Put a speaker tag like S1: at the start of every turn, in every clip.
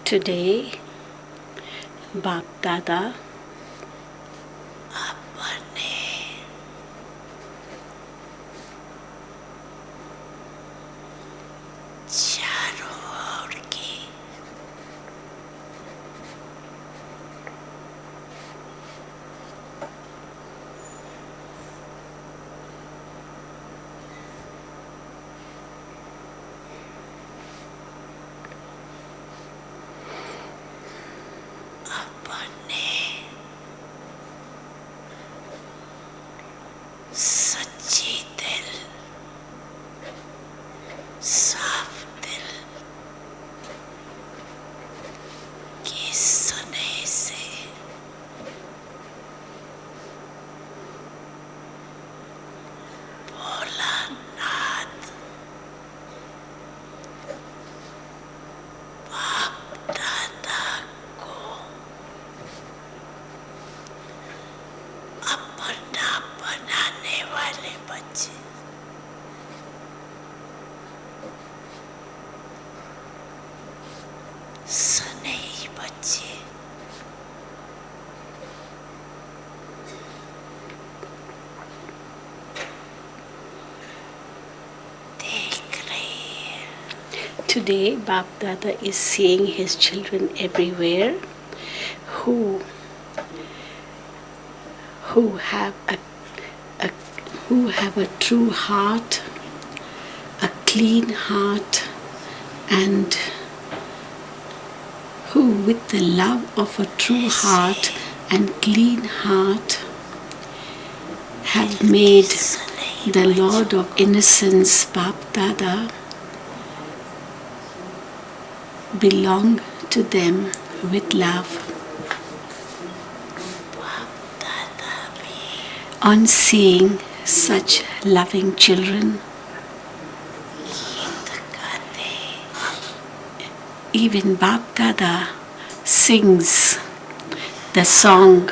S1: Today, Bap Dada Today, Bap Dada is seeing his children everywhere who have a true heart, a clean heart, and who, with the love of a true heart and clean heart, have made the Lord of Innocence, Bap Dada, belong to them with love. On seeing such loving children, even Bap Dada sings the song,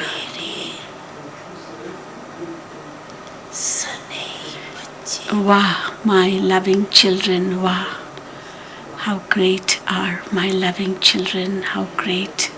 S1: Wah, my loving children, wah. How great are my loving children, how great.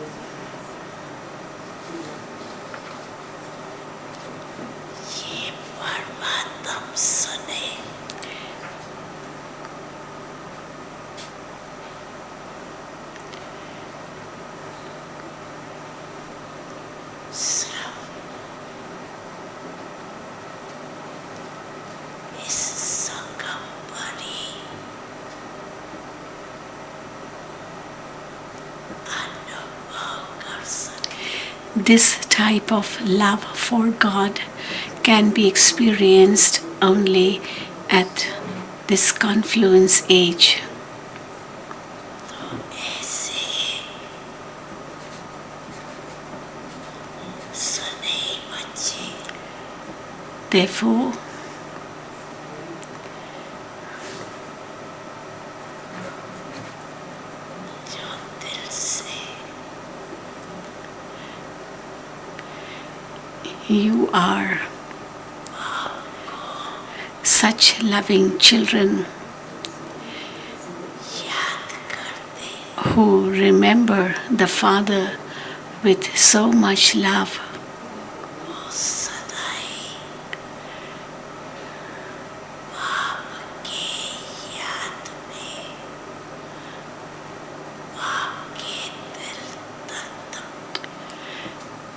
S1: This type of love for God can be experienced only at this confluence age. Therefore, you are such loving children who remember the Father with so much love.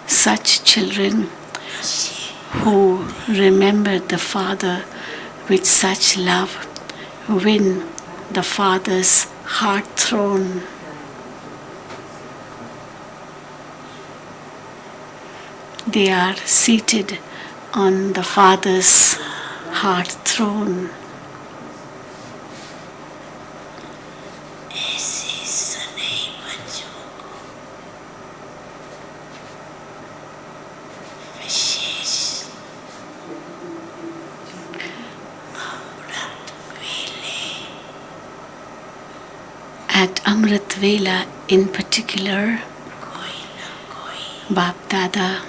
S1: Such children who remember the Father with such love win the Father's heart throne. They are seated on the Father's heart throne. At Amrit Vela in particular, Bap Dada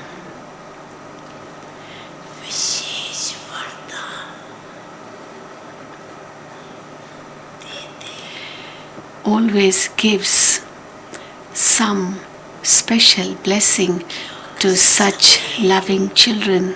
S1: always gives some special blessing to such loving children.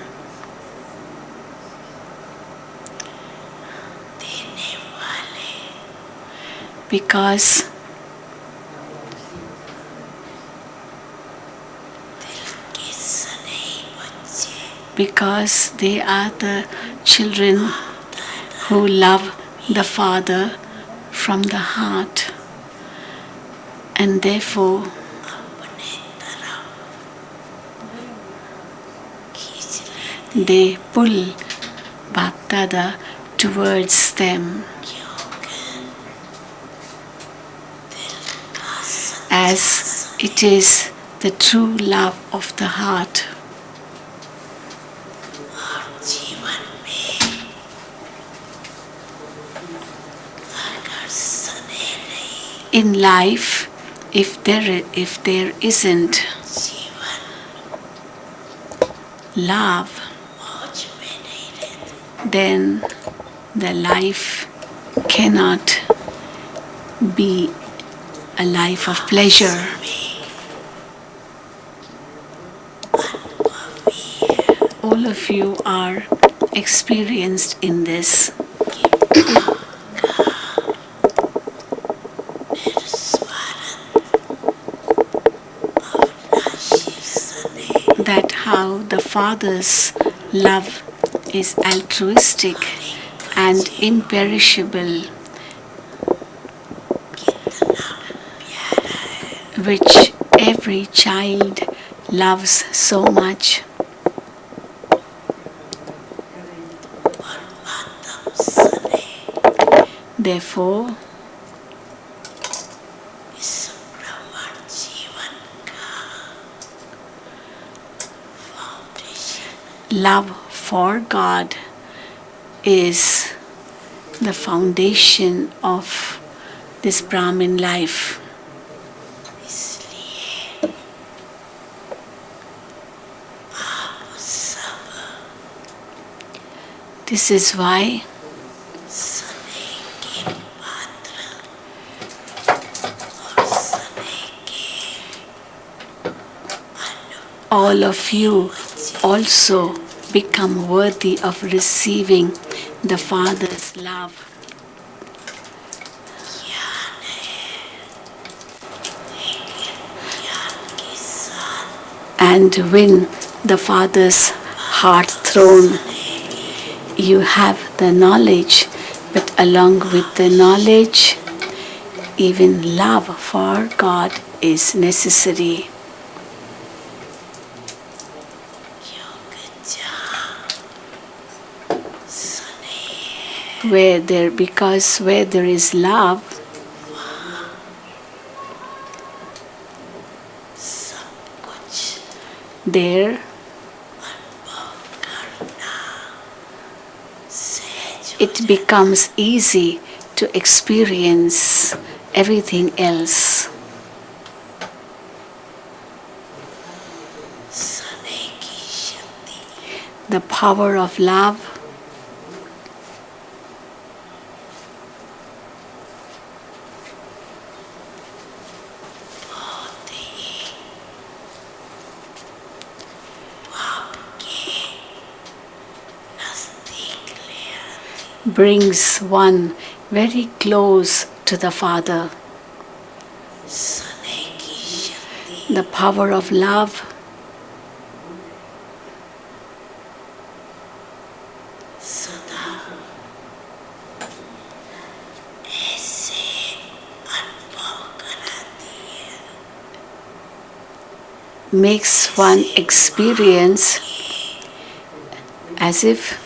S1: Because they are the children who love the Father from the heart, and therefore they pull Bhaktada towards them, as it is the true love of the heart. In life, if there isn't love, then the life cannot be a life of pleasure. All of you are experienced in this. That how the Father's love is altruistic and imperishable, which every child loves so much. Therefore, love for God is the foundation of this Brahmin life. This is why all of you also become worthy of receiving the Father's love. And win the Father's heart throne. You have the knowledge, but along with the knowledge, even love for God is necessary. Where there is love, there it becomes easy to experience everything else. The power of love brings one very close to the Father. The power of love makes one experience as if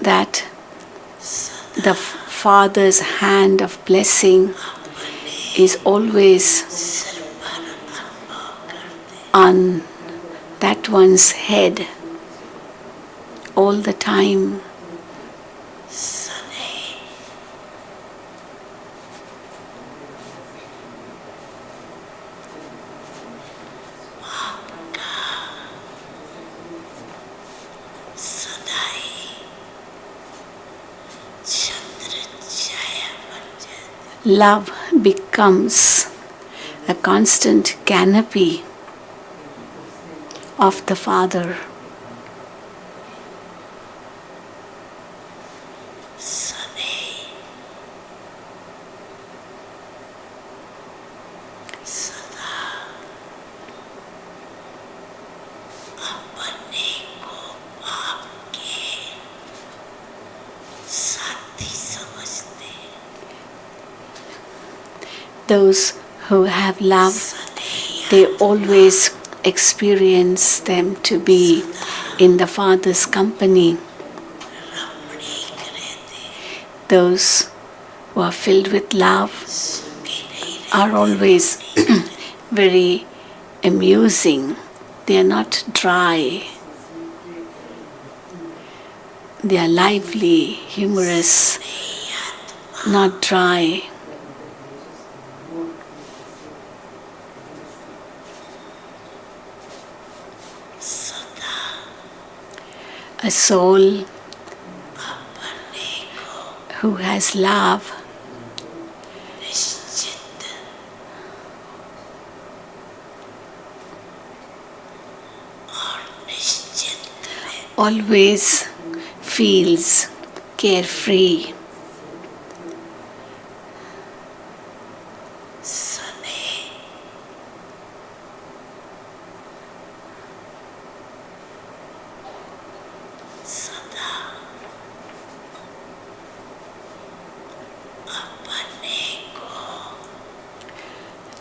S1: that the Father's hand of blessing is always on that one's head all the time. Love becomes a constant canopy of the Father. Those who have love, they always experience them to be in the Father's company. Those who are filled with love are always very amusing. They are not dry. They are lively, humorous, not dry. A soul who has love always feels carefree.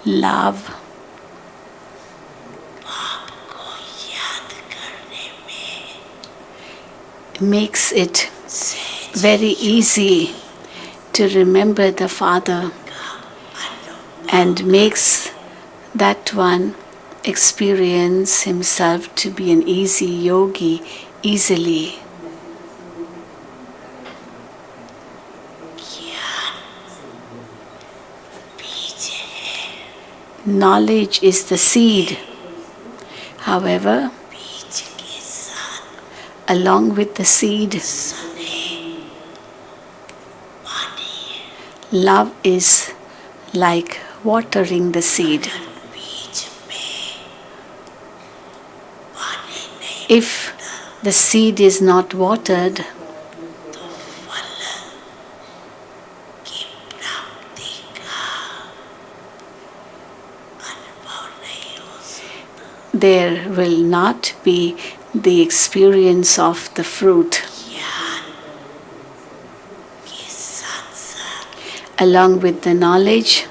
S1: Love makes it very easy to remember the Father and makes that one experience himself to be an easy yogi easily. Knowledge is the seed. However, along with the seed, love is like watering the seed. If the seed is not watered, there will not be the experience of the fruit. Along with the knowledge,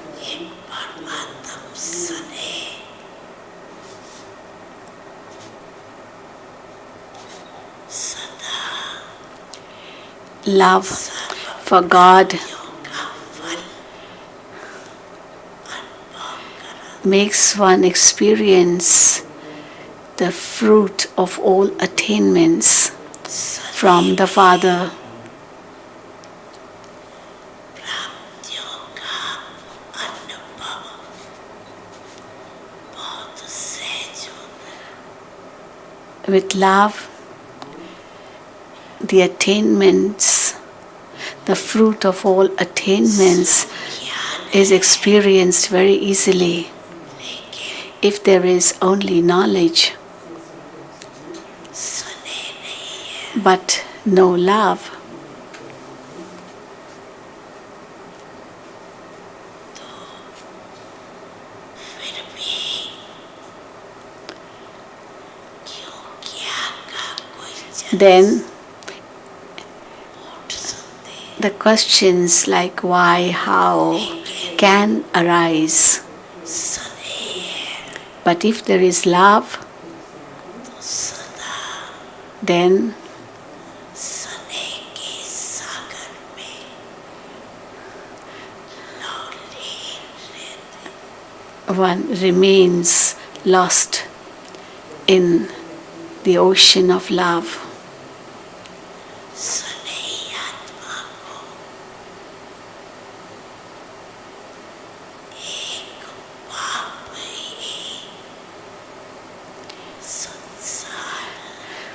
S1: love for God makes one experience the fruit of all attainments from the Father. With love, the attainments, the fruit of all attainments is experienced very easily. If there is only knowledge, but no love, then the questions like why, how can arise. But if there is love, then one remains lost in the ocean of love.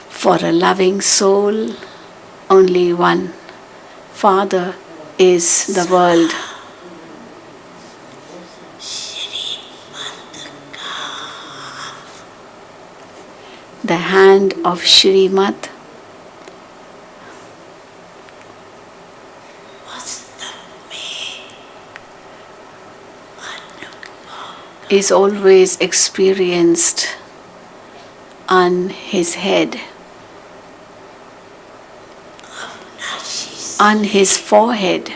S1: For a loving soul, only one Father is the world. the hand of Shrimat is always experienced on his head, on his forehead.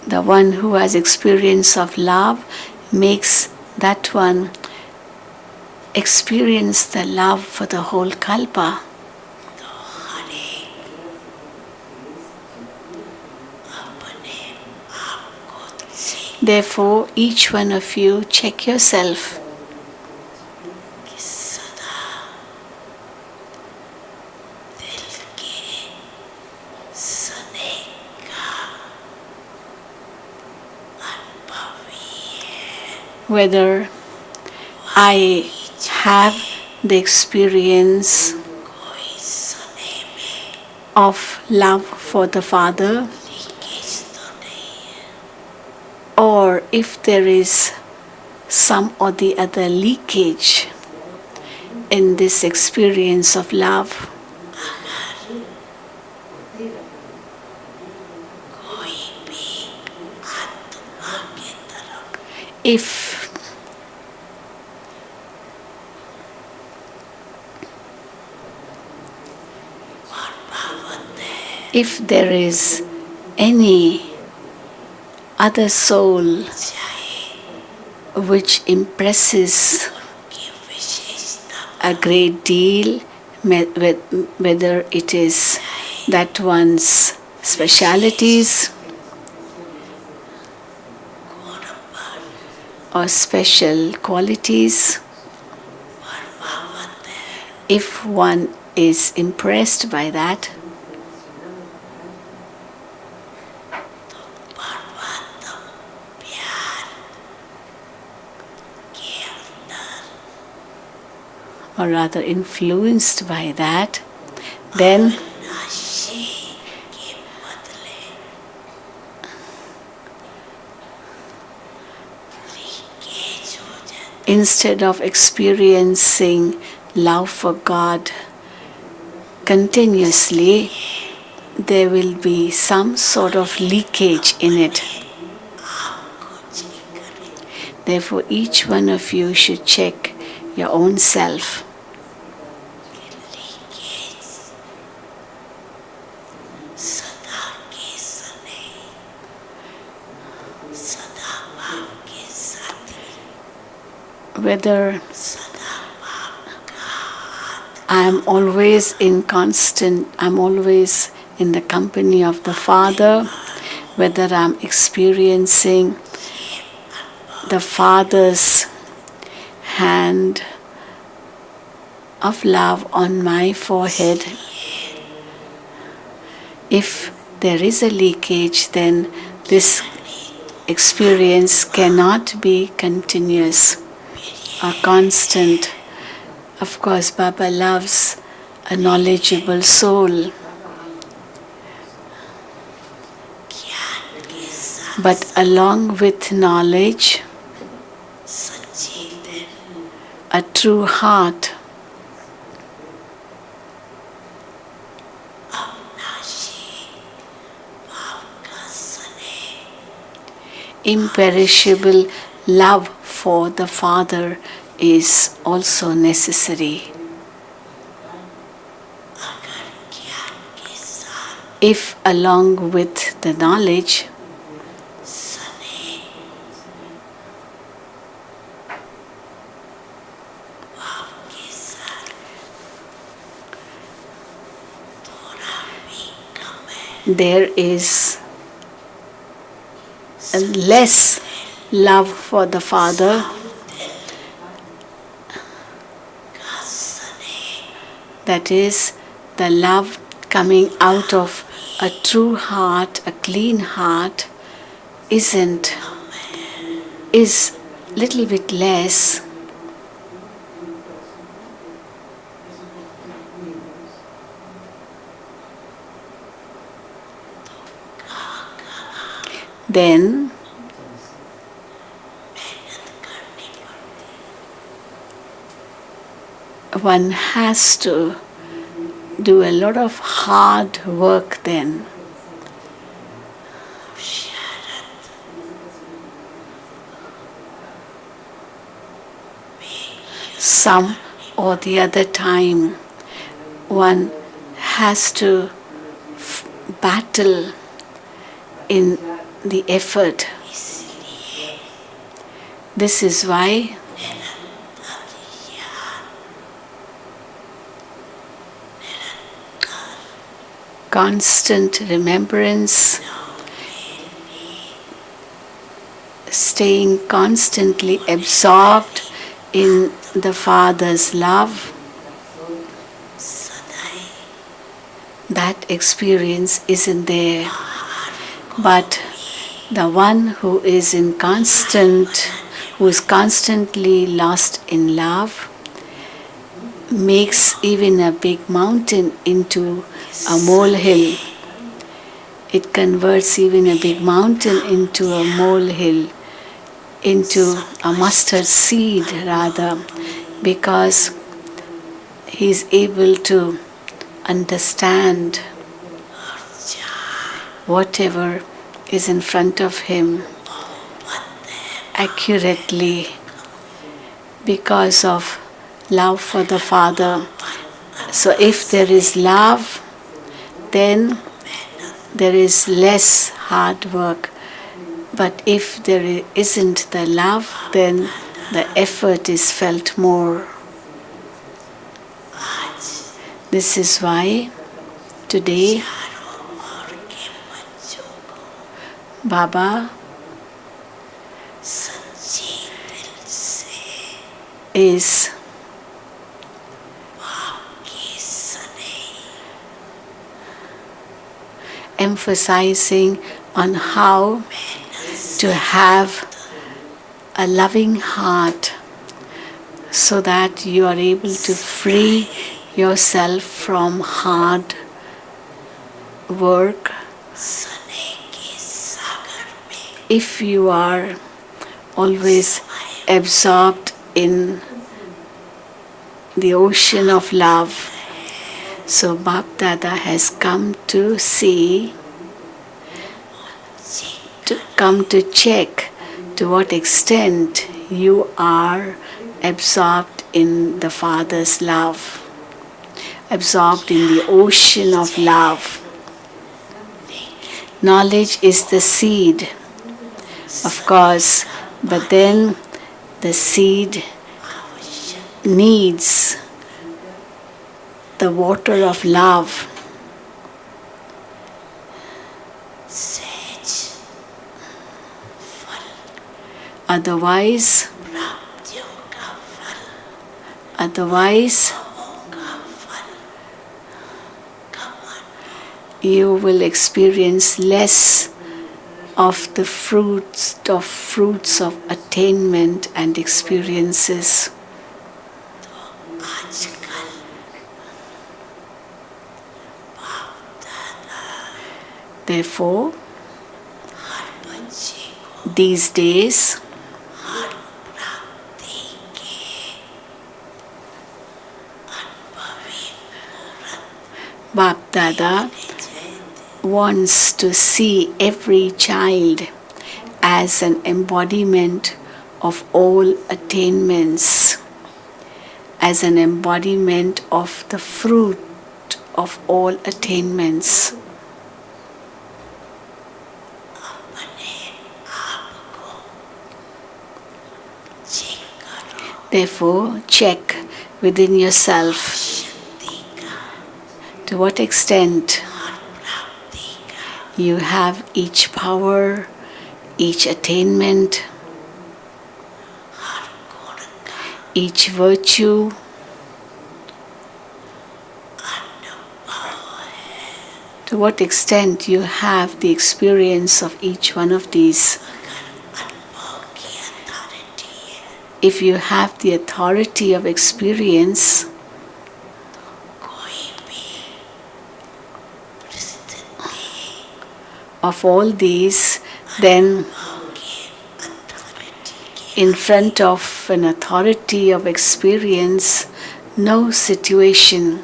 S1: The one who has experience of love makes that one experience the love for the whole kalpa. Therefore, each one of you check yourself. Whether I have the experience of love for the Father, or if there is some or the other leakage in this experience of love. If there is any other soul which impresses a great deal, whether it is that one's specialities or special qualities, if one is impressed by that, or rather influenced by that, then instead of experiencing love for God continuously, there will be some sort of leakage in it. Therefore, each one of you should check your own self. Whether I'm always in the company of the Father, whether I'm experiencing the Father's hand of love on my forehead. If there is a leakage, then this experience cannot be continuous or constant. Of course, Baba loves a knowledgeable soul. But along with knowledge, a true heart, imperishable love for the Father is also necessary. If along with the knowledge, there is less love for the Father, that is, the love coming out of a true heart, a clean heart, is little bit less. then one has to do a lot of hard work then. Some or the other time one has to battle in the effort. This is why constant remembrance, staying constantly absorbed in the Father's love, that experience isn't there. But the one who is constantly lost in love makes even a big mountain into a molehill. It converts even a big mountain into a molehill, into a mustard seed rather, because he is able to understand whatever is in front of him accurately because of love for the Father. So if there is love, then there is less hard work. But if there isn't the love, then the effort is felt more. This is why today Baba is emphasizing on how to have a loving heart so that you are able to free yourself from hard work. If you are always absorbed in the ocean of love, so Bap Dada has come to see, to come to check to what extent you are absorbed in the Father's love, absorbed in the ocean of love. Knowledge is the seed, of course, but then the seed needs the water of love. Otherwise, you will experience less of the fruits of attainment and experiences. Therefore, these days, Bap Dada wants to see every child as an embodiment of all attainments, as an embodiment of the fruit of all attainments. Therefore, check within yourself to what extent you have each power, each attainment, each virtue, to what extent you have the experience of each one of these. If you have the authority of experience, of all these, then in front of an authority of experience, no situation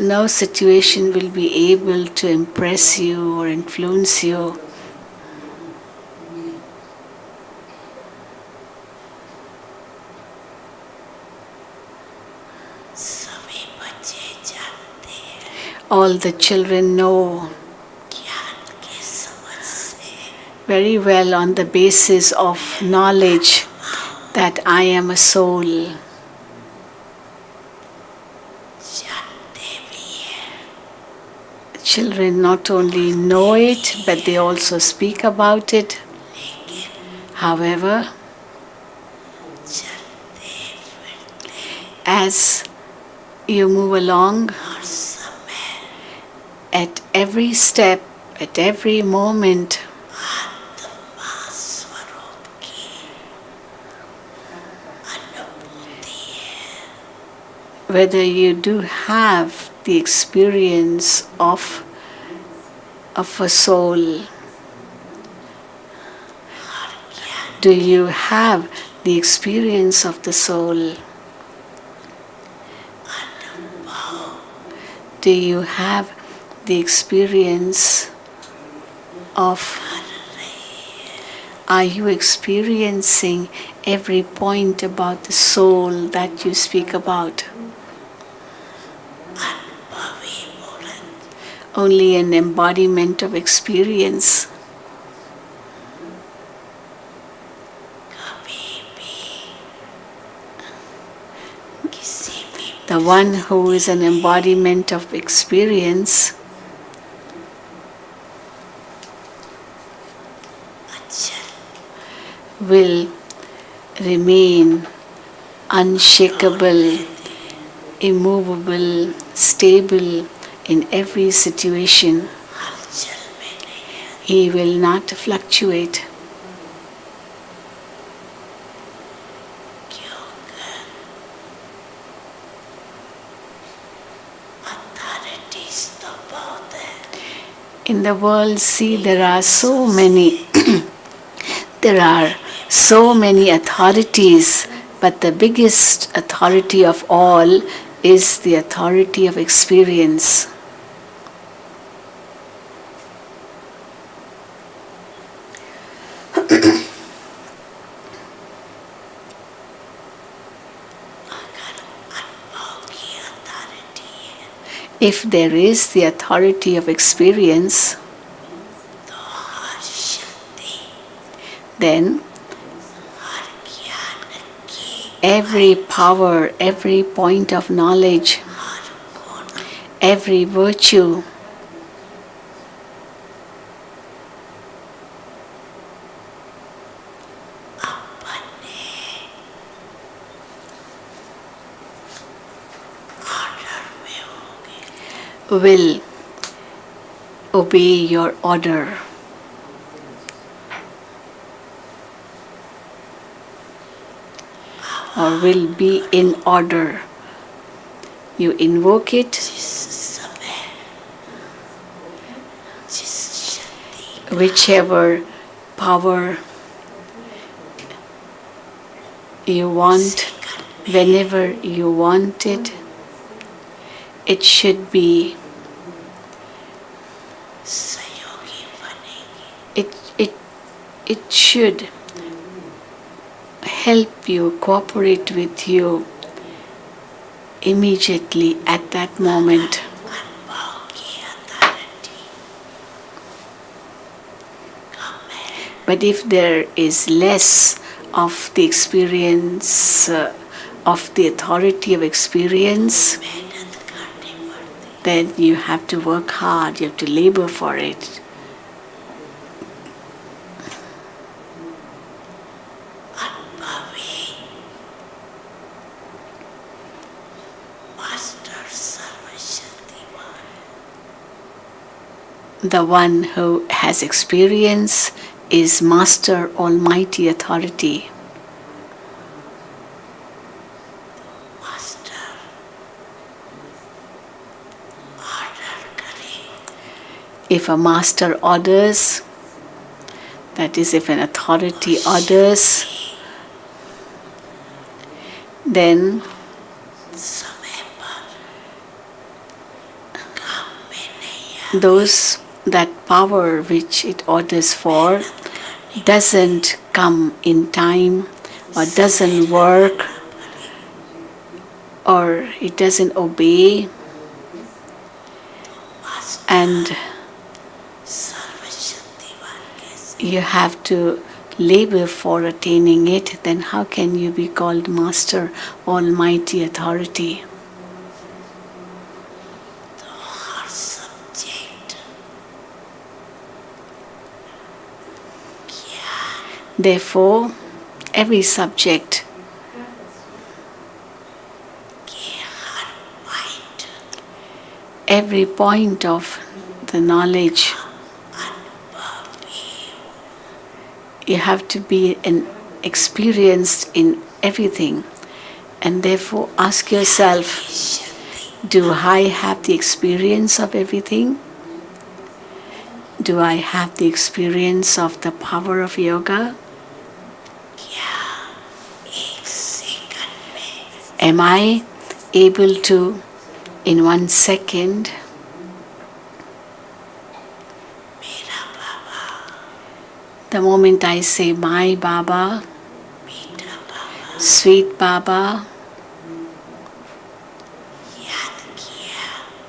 S1: no situation will be able to impress you or influence you. All the children know very well on the basis of knowledge that I am a soul. Children not only know it, but they also speak about it. However, as you move along, at every step, at every moment, whether you do have the experience of a soul, do you have the experience of the soul? Do you have the experience of, are you experiencing every point about the soul that you speak about? Only an embodiment of experience. The one who is an embodiment of experience will remain unshakable, immovable, stable in every situation. He will not fluctuate. In the world, see, there are so many authorities, but the biggest authority of all is the authority of experience. If there is the authority of experience, then every power, every point of knowledge, every virtue will obey your order. Or will be in order. You invoke it, whichever power you want, whenever you want it, it should be, it should help you, cooperate with you immediately at that moment. But if there is less of the experience, of the authority of experience, then you have to work hard, you have to labor for it. The one who has experience is Master Almighty Authority. If a master orders, that is, if an authority orders, then that power which it orders for doesn't come in time, or doesn't work, or it doesn't obey, and you have to labor for attaining it, then how can you be called Master, Almighty Authority? Therefore, every subject, every point of the knowledge, you have to be experienced in everything, and therefore ask yourself, do I have the experience of everything? Do I have the experience of the power of yoga? Am I able to, in 1 second, the moment I say my Baba, sweet Baba,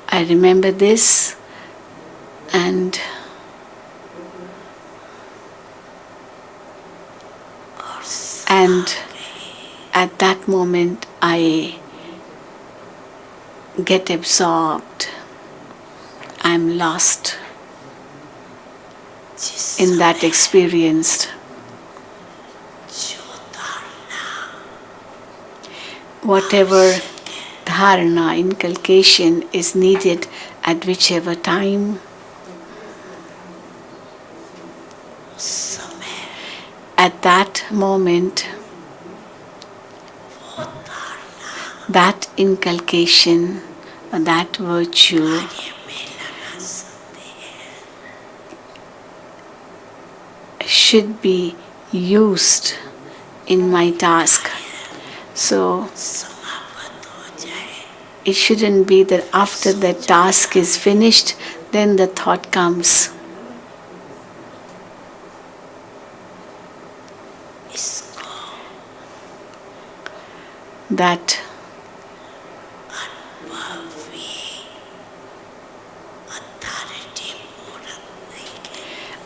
S1: I remember this, and at that moment I get absorbed. I'm lost in that experience. Whatever dharana, inculcation is needed at whichever time, at that moment, that inculcation, that virtue should be used in my task. So it shouldn't be that after the task is finished, then the thought comes. That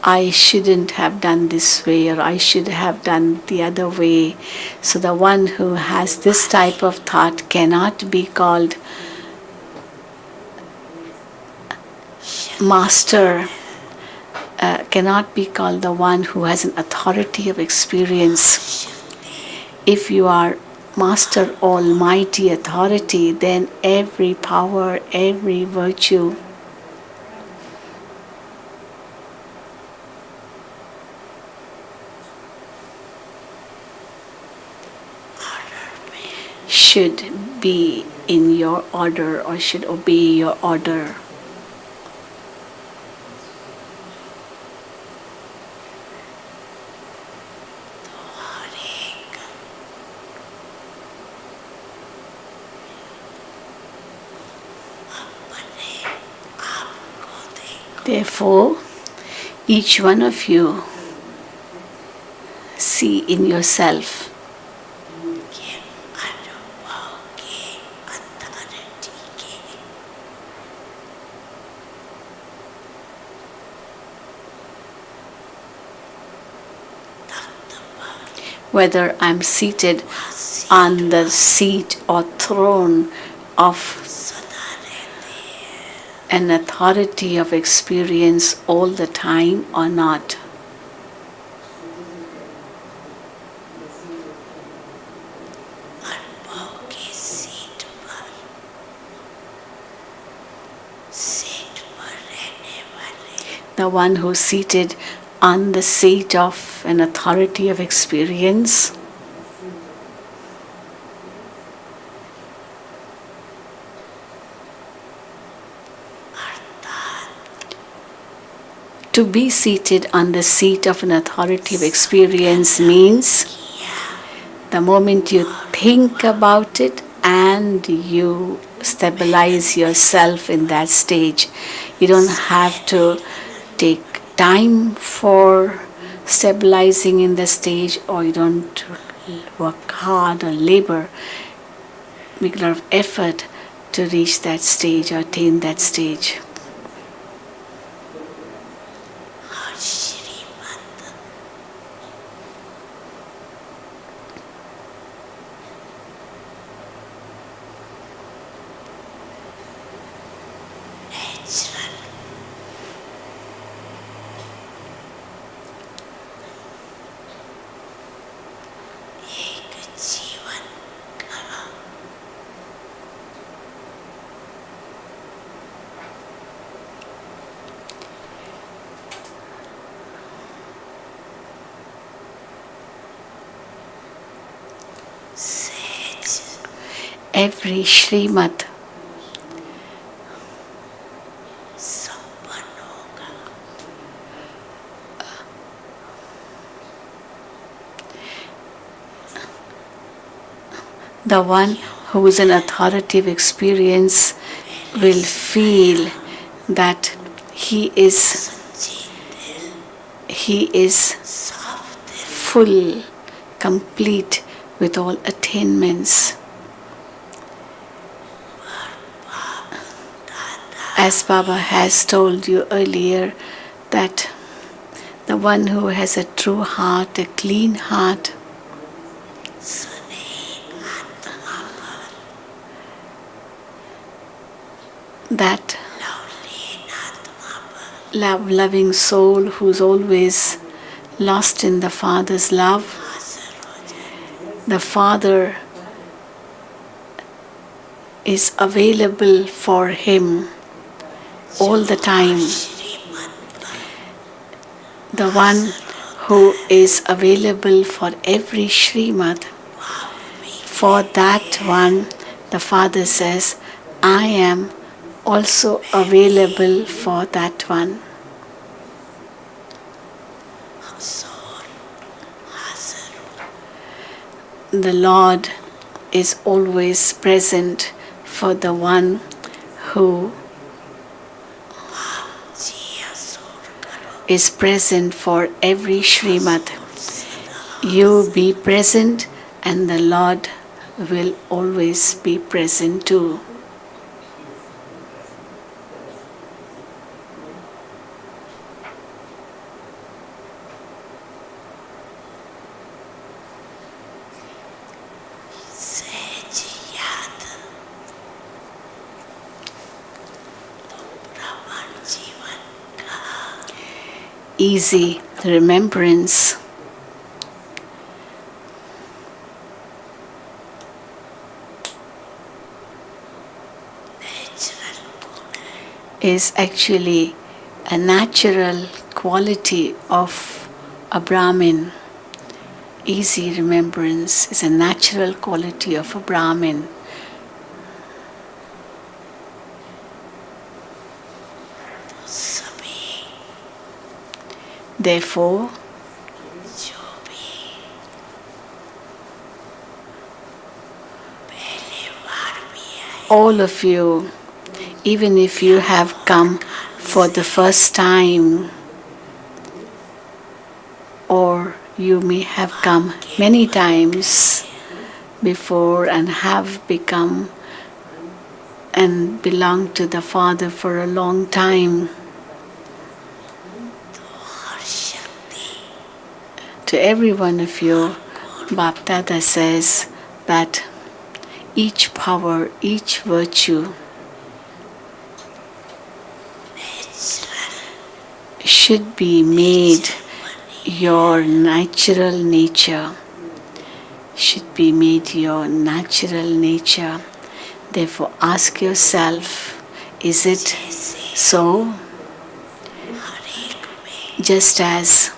S1: I shouldn't have done this way, or I should have done the other way. So the one who has this type of thought cannot be called master, cannot be called the one who has an authority of experience. If you are Master, Almighty Authority, then every power, every virtue should be in your order, or should obey your order. Therefore, each one of you see in yourself whether I'm seated on the seat or throne of an authority of experience all the time or not. The one who's seated on the seat of an authority of experience To be seated on the seat of an authoritative experience means the moment you think about it and you stabilize yourself in that stage, you don't have to take time for stabilizing in the stage, or you don't work hard or labor, make a lot of effort to reach that stage or attain that stage. Every Srimad the one who is an authoritative experience will feel that he is full, complete with all attainments. As Baba has told you earlier, that the one who has a true heart, a clean heart, that loving soul who's always lost in the Father's love, the Father is available for him all the time. The one who is available for every Srimad, for that one, the Father says, I am also available for that one. The Lord is always present for the one who is present for every Srimad. You be present and the Lord will always be present too. Easy remembrance is actually a natural quality of a Brahmin. Easy remembrance is a natural quality of a Brahmin. Therefore, all of you, even if you have come for the first time, or you may have come many times before and have become and belong to the Father for a long time, to every one of you, Bapdada says that each power, each virtue should be made your natural nature. Should be made your natural nature. Therefore, ask yourself, is it so? Just as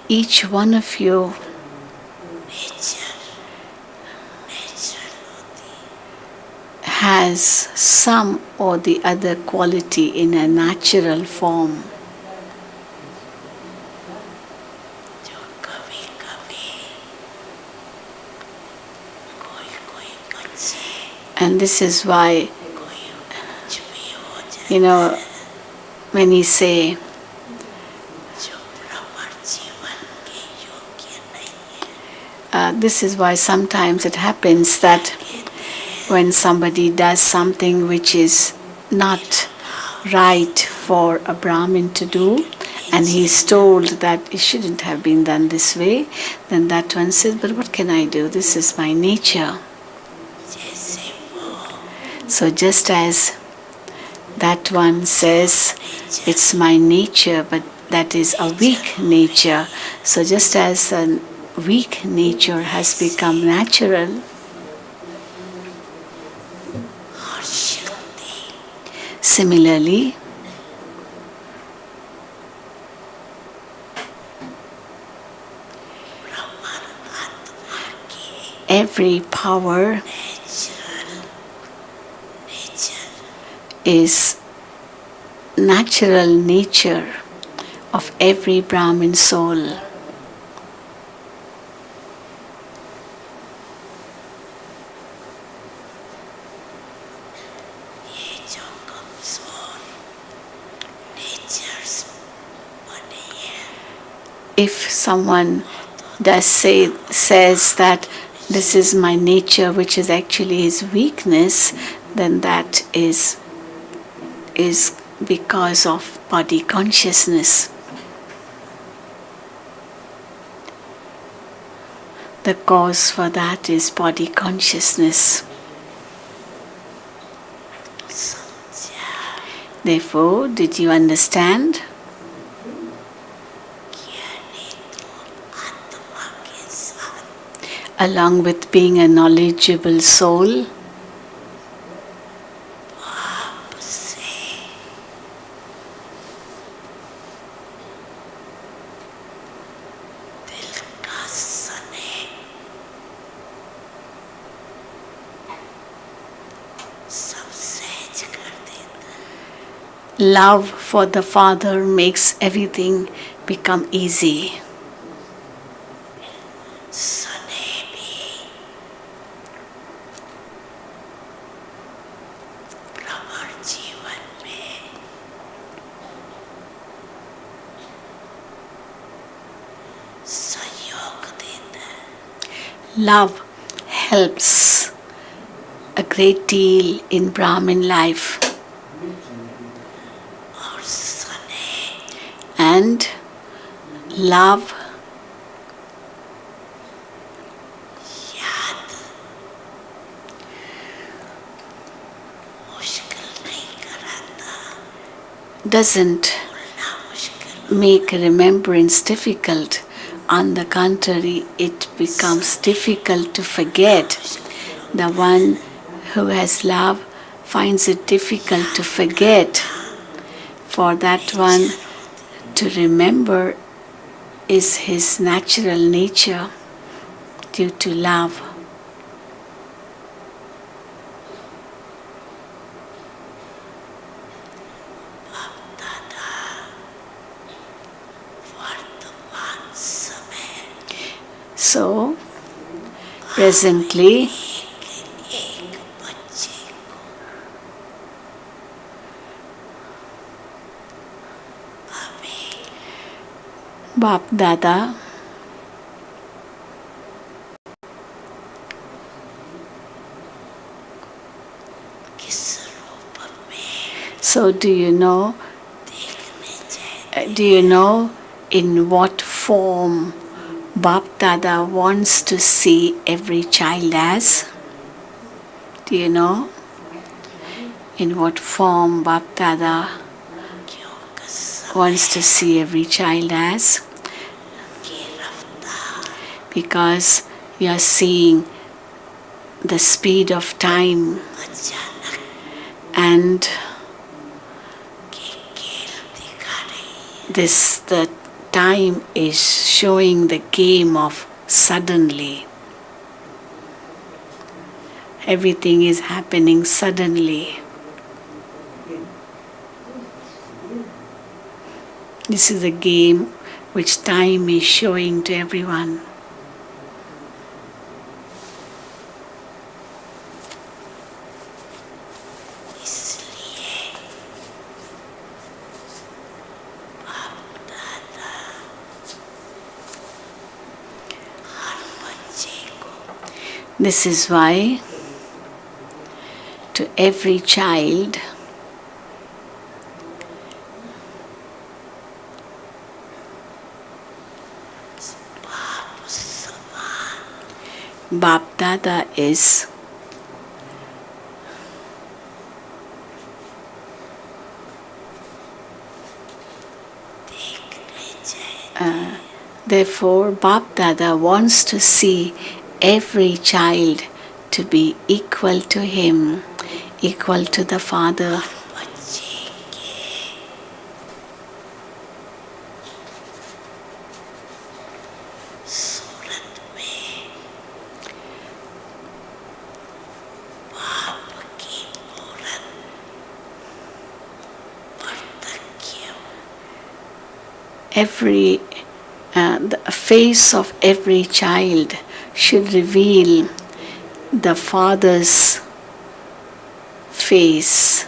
S1: each one of you has some or the other quality in a natural form. And this is why, when he say, this is why sometimes it happens that when somebody does something which is not right for a Brahmin to do, and he's told that it shouldn't have been done this way, then that one says, but what can I do? This is my nature. So just as that one says, it's my nature, but that is a weak nature. So just as a weak nature has become natural, similarly, every power is natural nature of every Brahmin soul. If someone says that this is my nature, which is actually his weakness, then that is because of body consciousness. The cause for that is body consciousness. Therefore, did you understand? Along with being a knowledgeable soul, love for the Father makes everything become easy. Love helps a great deal in Brahmin life. And love doesn't make remembrance difficult. On the contrary, it becomes difficult to forget. The one who has love finds it difficult to forget. For that one, to remember is his natural nature due to love. So, presently, Bap Dada so do you know in what form Bap Dada wants to see every child as? Do you know in what form Bap Dada wants to see every child as? Because you are seeing the speed of time, and the time is showing the game of suddenly. everything is happening suddenly. This is a game which time is showing to everyone. This is why to every child Bap Dada is therefore Bap Dada wants to see every child to be equal to him, equal to the Father. The face of every child should reveal the Father's face.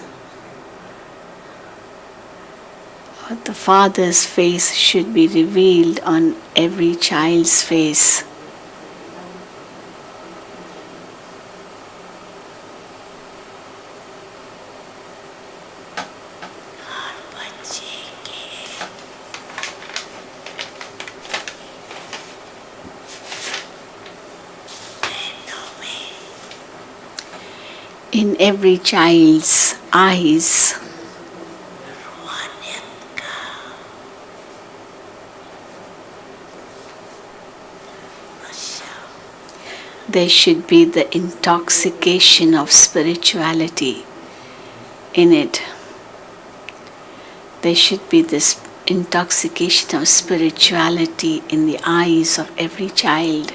S1: The Father's face should be revealed on every child's face. In every child's eyes, there should be the intoxication of spirituality in it. There should be this intoxication of spirituality in the eyes of every child.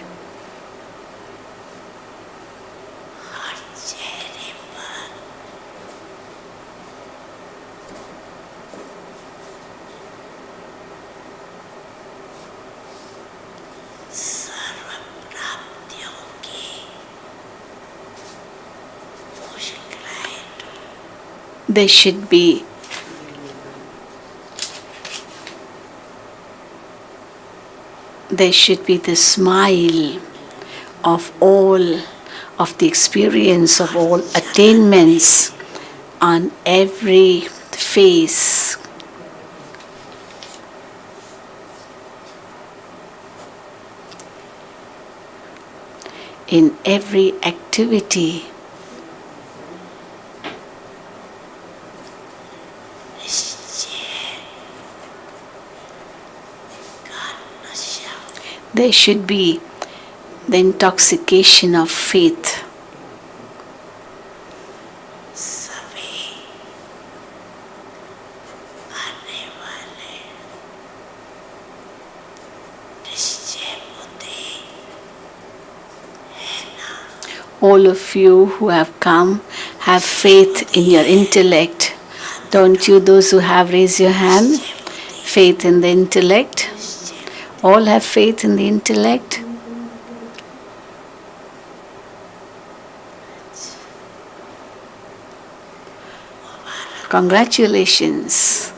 S1: There should be the smile of all of the experience of all attainments on every face. In every activity. There should be the intoxication of faith. All of you who have come have faith in your intellect. Don't you, those who have, raise your hand? Faith in the intellect. All have faith in the intellect. Congratulations.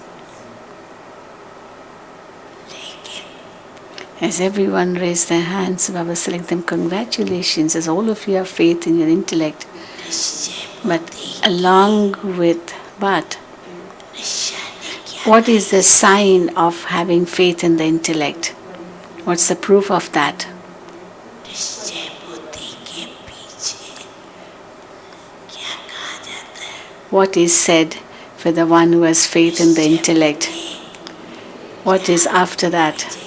S1: As everyone raised their hands, Baba was telling them, congratulations, as all of you have faith in your intellect. But what is the sign of having faith in the intellect? What's the proof of that? What is said for the one who has faith in the intellect? What is after that?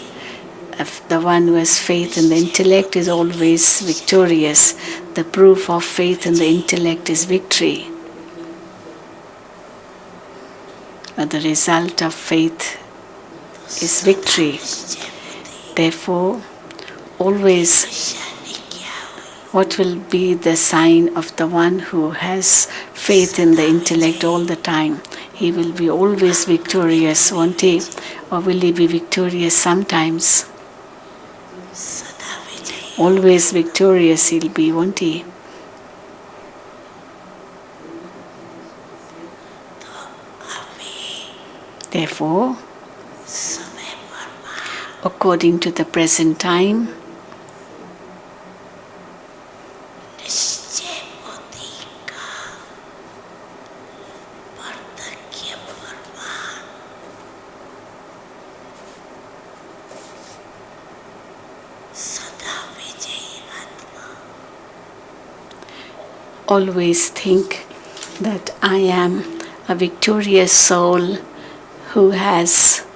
S1: The one who has faith in the intellect is always victorious. The proof of faith in the intellect is victory. But the result of faith is victory. Therefore, always What will be the sign of the one who has faith in the intellect all the time? He will be always victorious, won't he? Or will he be victorious sometimes? Always victorious he'll be, won't he? Therefore, according to the present time, always think that I am a victorious soul who has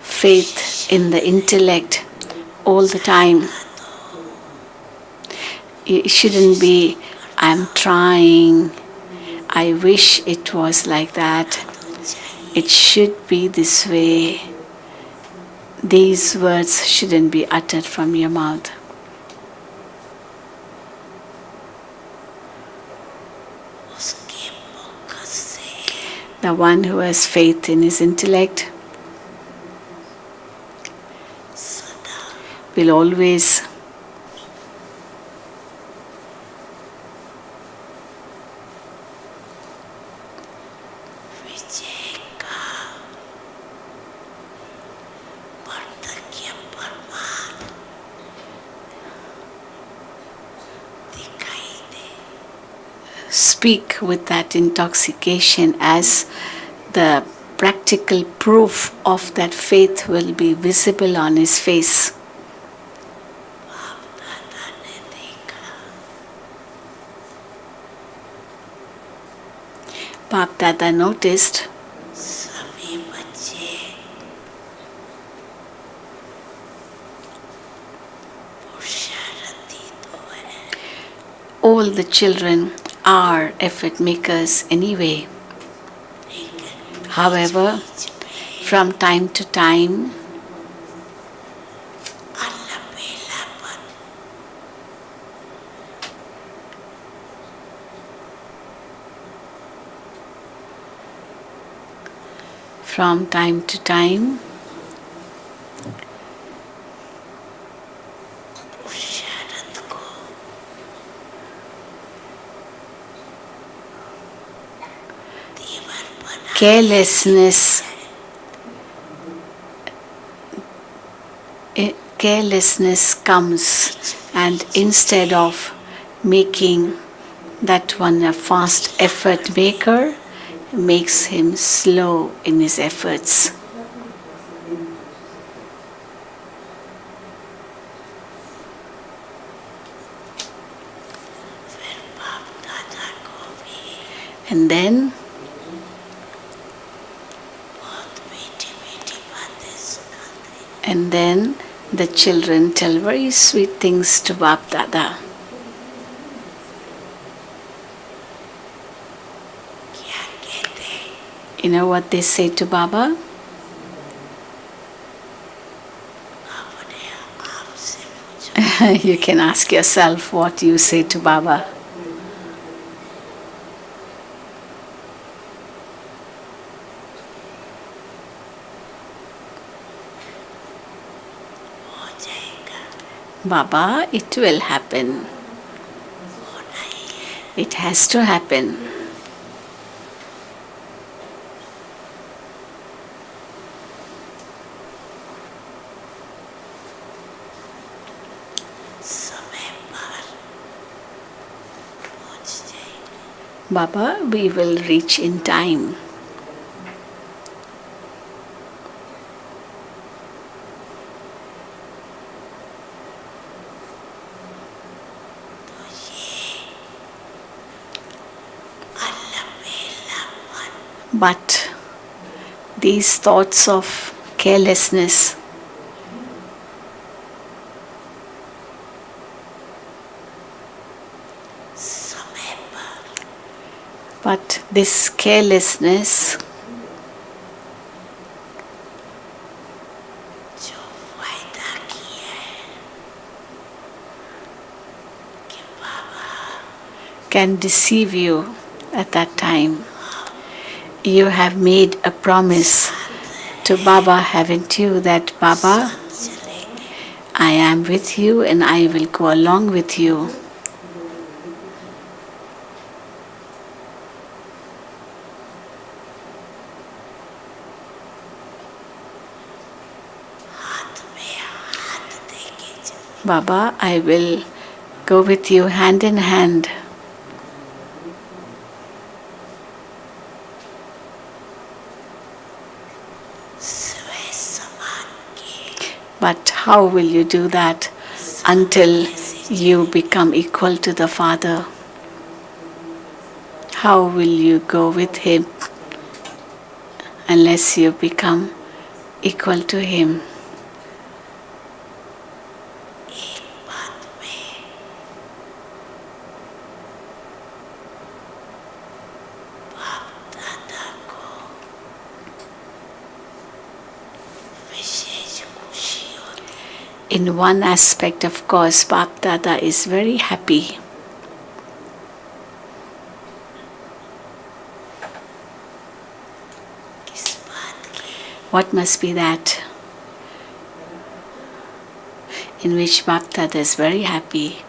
S1: faith in the intellect all the time. It shouldn't be, I'm trying, I wish it was like that. It should be this way. These words shouldn't be uttered from your mouth. The one who has faith in his intellect will always speak with that intoxication as the practical proof of that faith will be visible on his face. Bap Dada noticed all the children are effort makers anyway. However, from time to time, carelessness comes, and instead of making that one a fast effort maker, makes him slow in his efforts. And then the children tell very sweet things to Bap Dada. You know what they say to Baba? You can ask yourself what you say to Baba. Baba, it will happen. It has to happen. Baba, we will reach in time. But these thoughts of carelessness, but this carelessness can deceive you at that time. You have made a promise to Baba, haven't you, that Baba, I am with you and I will go along with you. Baba, I will go with you hand in hand. But how will you do that until you become equal to the Father? How will you go with Him unless you become equal to Him? In one aspect, of course, Bap Dada is very happy. What must be that in which Bap Dada is very happy?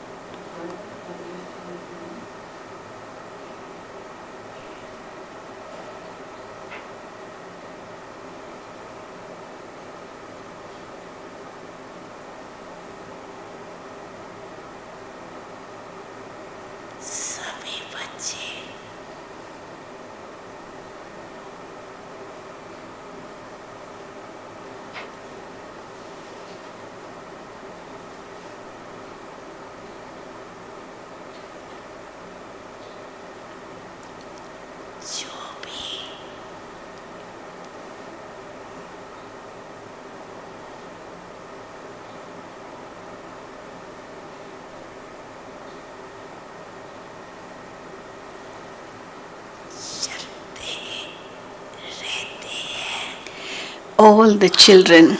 S1: All the children,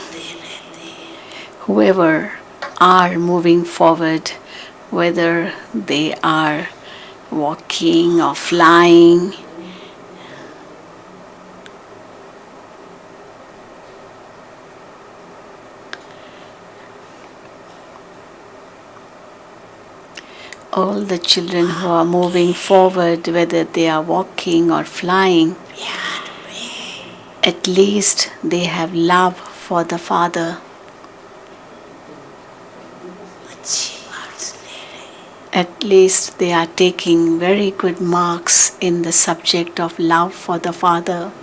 S1: whoever are moving forward, whether they are walking or flying, all the children who are moving forward, whether they are walking or flying, at least they have love for the Father. At least they are taking very good marks in the subject of love for the Father.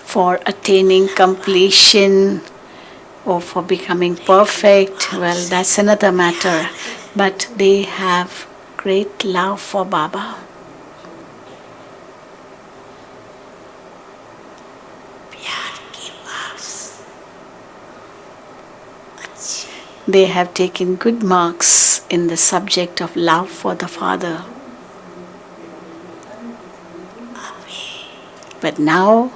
S1: For attaining completion or for becoming perfect, well, that's another matter. But they have great love for Baba. They have taken good marks in the subject of love for the Father. But now,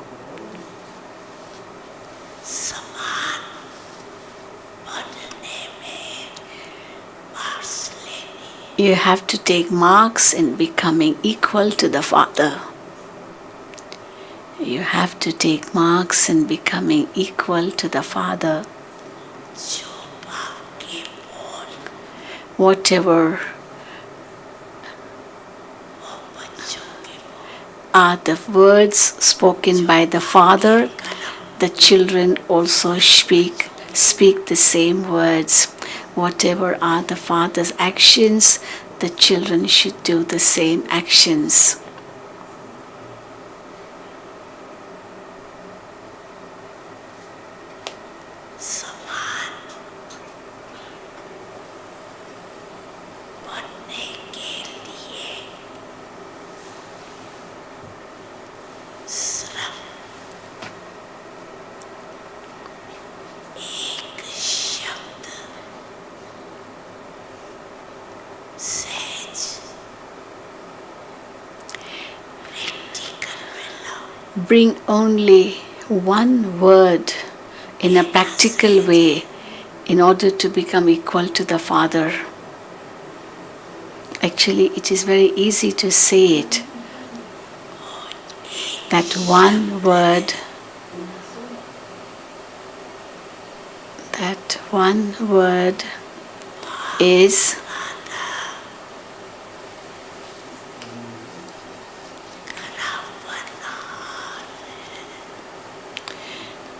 S1: you have to take marks in becoming equal to the Father. You have to take marks in becoming equal to the Father. Whatever are the words spoken by the Father, the children also speak the same words. Whatever are the Father's actions, the children should do the same actions. Bring only one word in a practical way in order to become equal to the Father. Actually, it is very easy to say it. That one word, is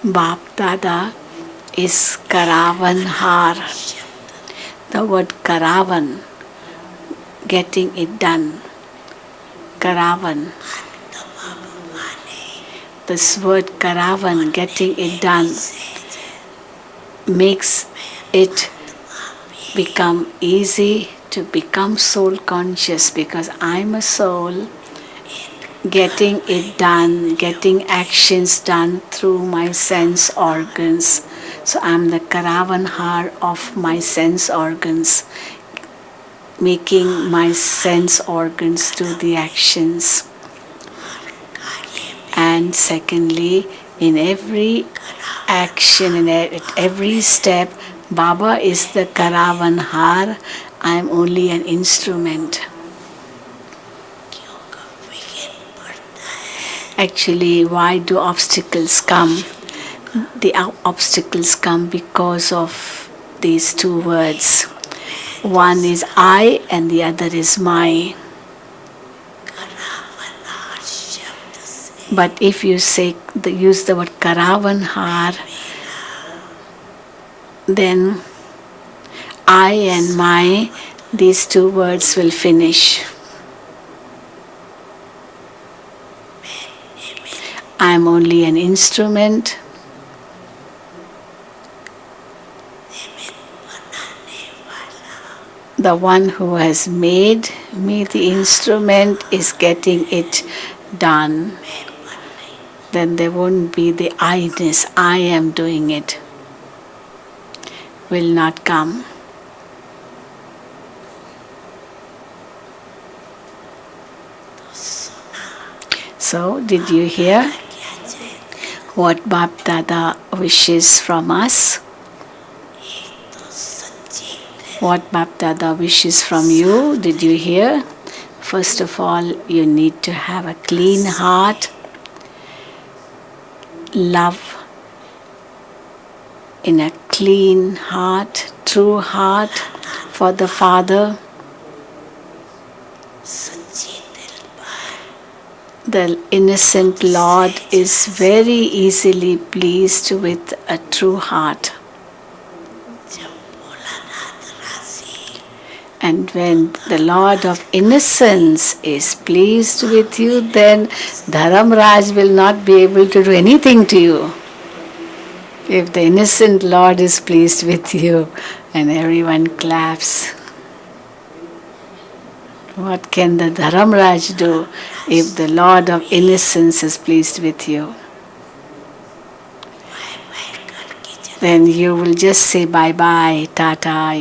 S1: Baap Dada is Karavan Har. The word Karavan, getting it done. Karavan. This word Karavan, getting it done, makes it become easy to become soul conscious, because I'm a soul getting it done, getting actions done through my sense organs. So I'm the Karavanhar of my sense organs, making my sense organs do the actions. And secondly, in every action, in every step, Baba is the Karavanhar, I am only an instrument. Actually, why do obstacles come? The obstacles come because of these two words. One is I and the other is my. But if you use the word Karavanhar, then I and my, these two words will finish. I am only an instrument. The one who has made me the instrument is getting it done. Then there won't be the I-ness, I am doing it, will not come. So, did you hear what Baap Dada wishes from us? What Baap Dada wishes from you? Did you hear? First of all, you need to have a clean heart, love in a clean heart, true heart for the Father. The innocent Lord is very easily pleased with a true heart. And when the Lord of Innocence is pleased with you, then Dharamraj will not be able to do anything to you. If the innocent Lord is pleased with you, and everyone claps, what can the Dharamraj do if the Lord of Innocence is pleased with you? Then you will just say bye-bye, tata,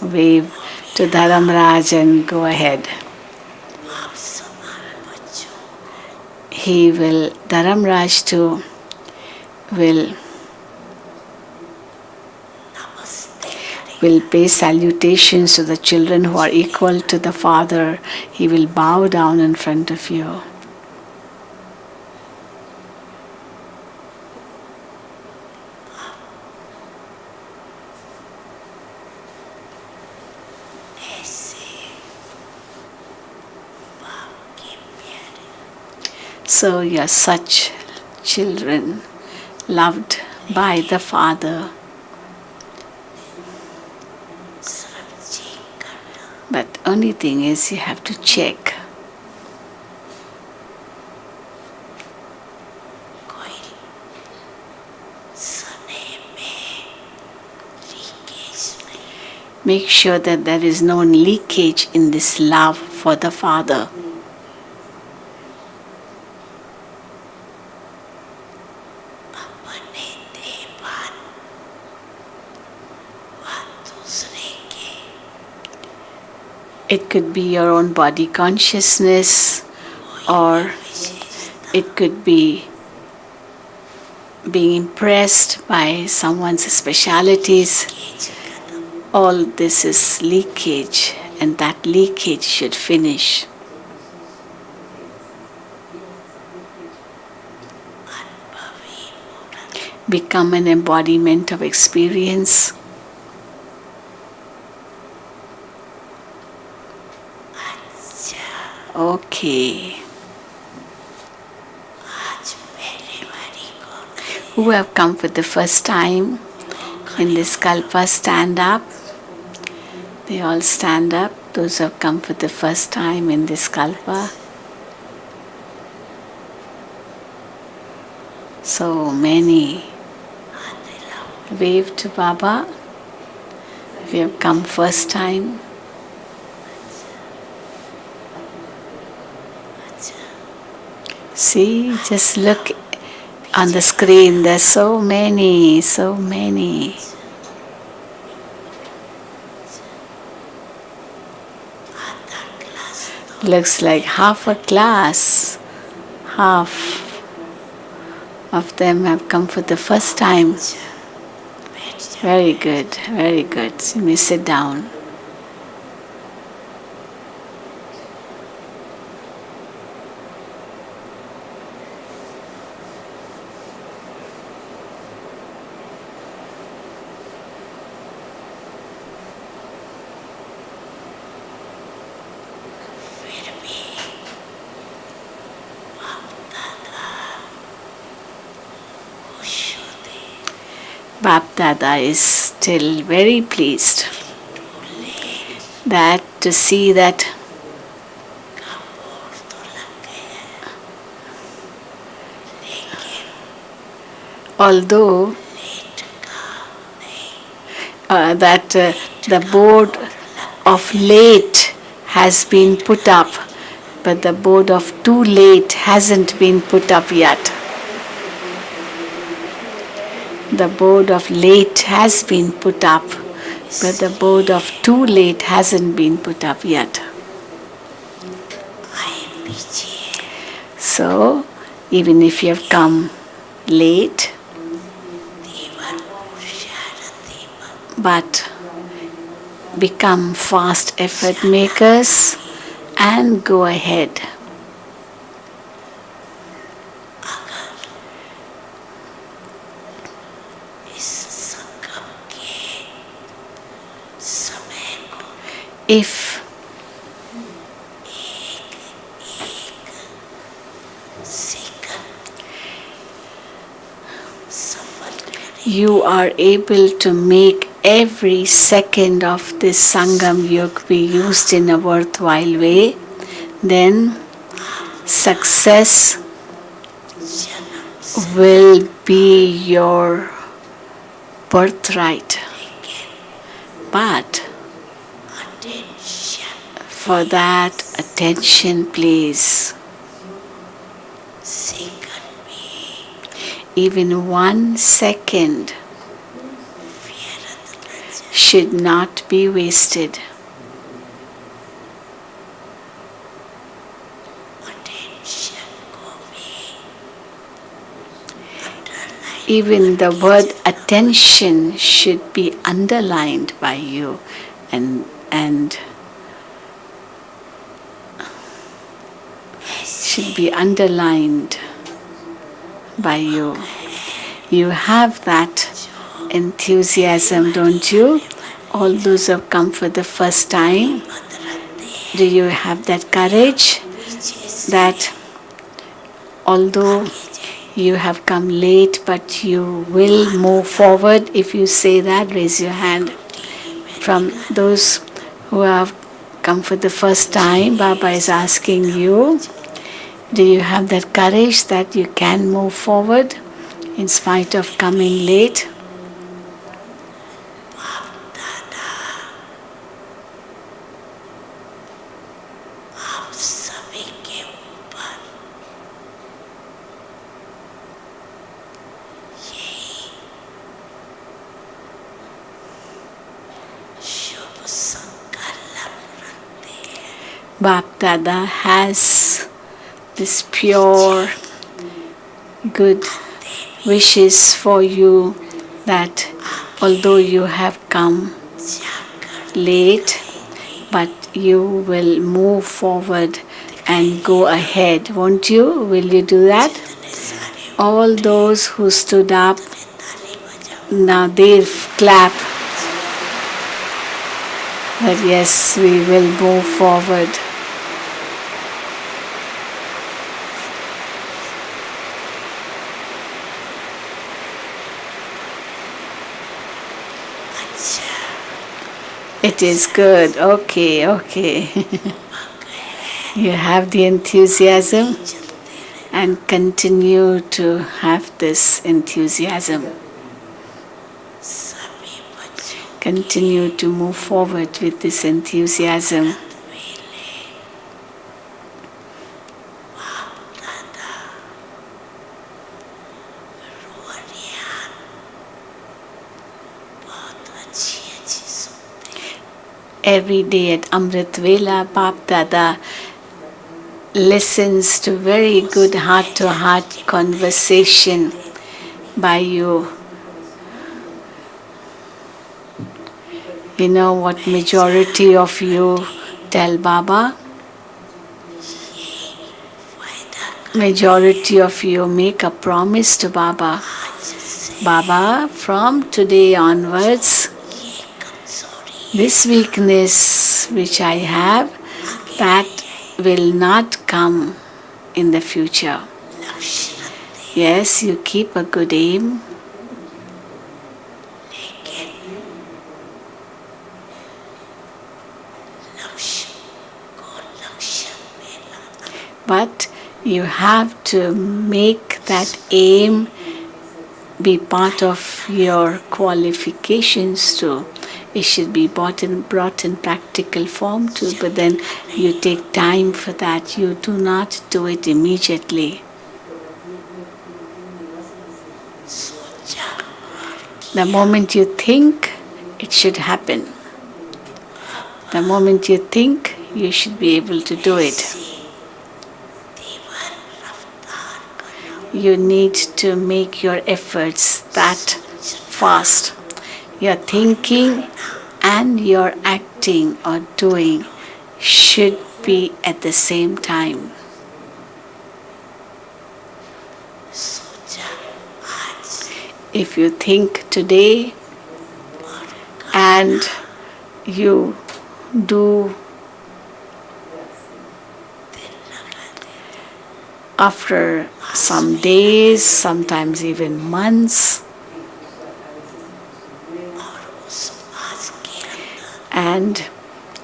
S1: wave to Dharamraj and go ahead. Dharamraj too will pay salutations to the children who are equal to the Father. He will bow down in front of you. So you are such children, loved by the Father. But only thing is, you have to check. Make sure that there is no leakage in this love for the Father. It could be your own body consciousness, or it could be being impressed by someone's specialities. All this is leakage, and that leakage should finish. Become an embodiment of experience. Okay. Who have come for the first time in this kalpa, stand up. They all stand up. Those who have come for the first time in this kalpa. So many. Wave to Baba if you have come first time. See, just look on the screen, there's so many, so many. Looks like half a class, half of them have come for the first time. Very good, very good. You may sit down. Bap Dada is still very pleased that to see that although the board of late has been put up, but the board of too late hasn't been put up yet. The board of late has been put up, but the board of too late hasn't been put up yet. So, even if you have come late, but become fast effort makers and go ahead. If you are able to make every second of this Sangam Yuga be used in a worthwhile way, then success will be your birthright. But for that, attention please. Even 1 second should not be wasted. Even the word attention should be underlined by you and should be underlined by you. You have that enthusiasm, don't you? All those who have come for the first time, do you have that courage that although you have come late, but you will move forward? If you say that, raise your hand. From those who have come for the first time, Baba is asking you, do you have that courage that you can move forward in spite of coming late? Bap Dada has this pure, good wishes for you that although you have come late, but you will move forward and go ahead, won't you? Will you do that? All those who stood up, now they clap that yes, we will move forward. It is good. Okay, okay. You have the enthusiasm and continue to have this enthusiasm. Continue to move forward with this enthusiasm. Every day at Amrit Vela, Bap Dada listens to very good heart-to-heart conversation by you. You know what majority of you tell Baba? Majority of you make a promise to Baba. Baba, from today onwards, this weakness which I have, that will not come in the future. Yes, you keep a good aim. But you have to make that aim be part of your qualifications too. It should be brought in practical form too, but then you take time for that. You do not do it immediately. The moment you think, it should happen. The moment you think, you should be able to do it. You need to make your efforts that fast. Your thinking and your acting or doing should be at the same time. If you think today and you do after some days, sometimes even months, and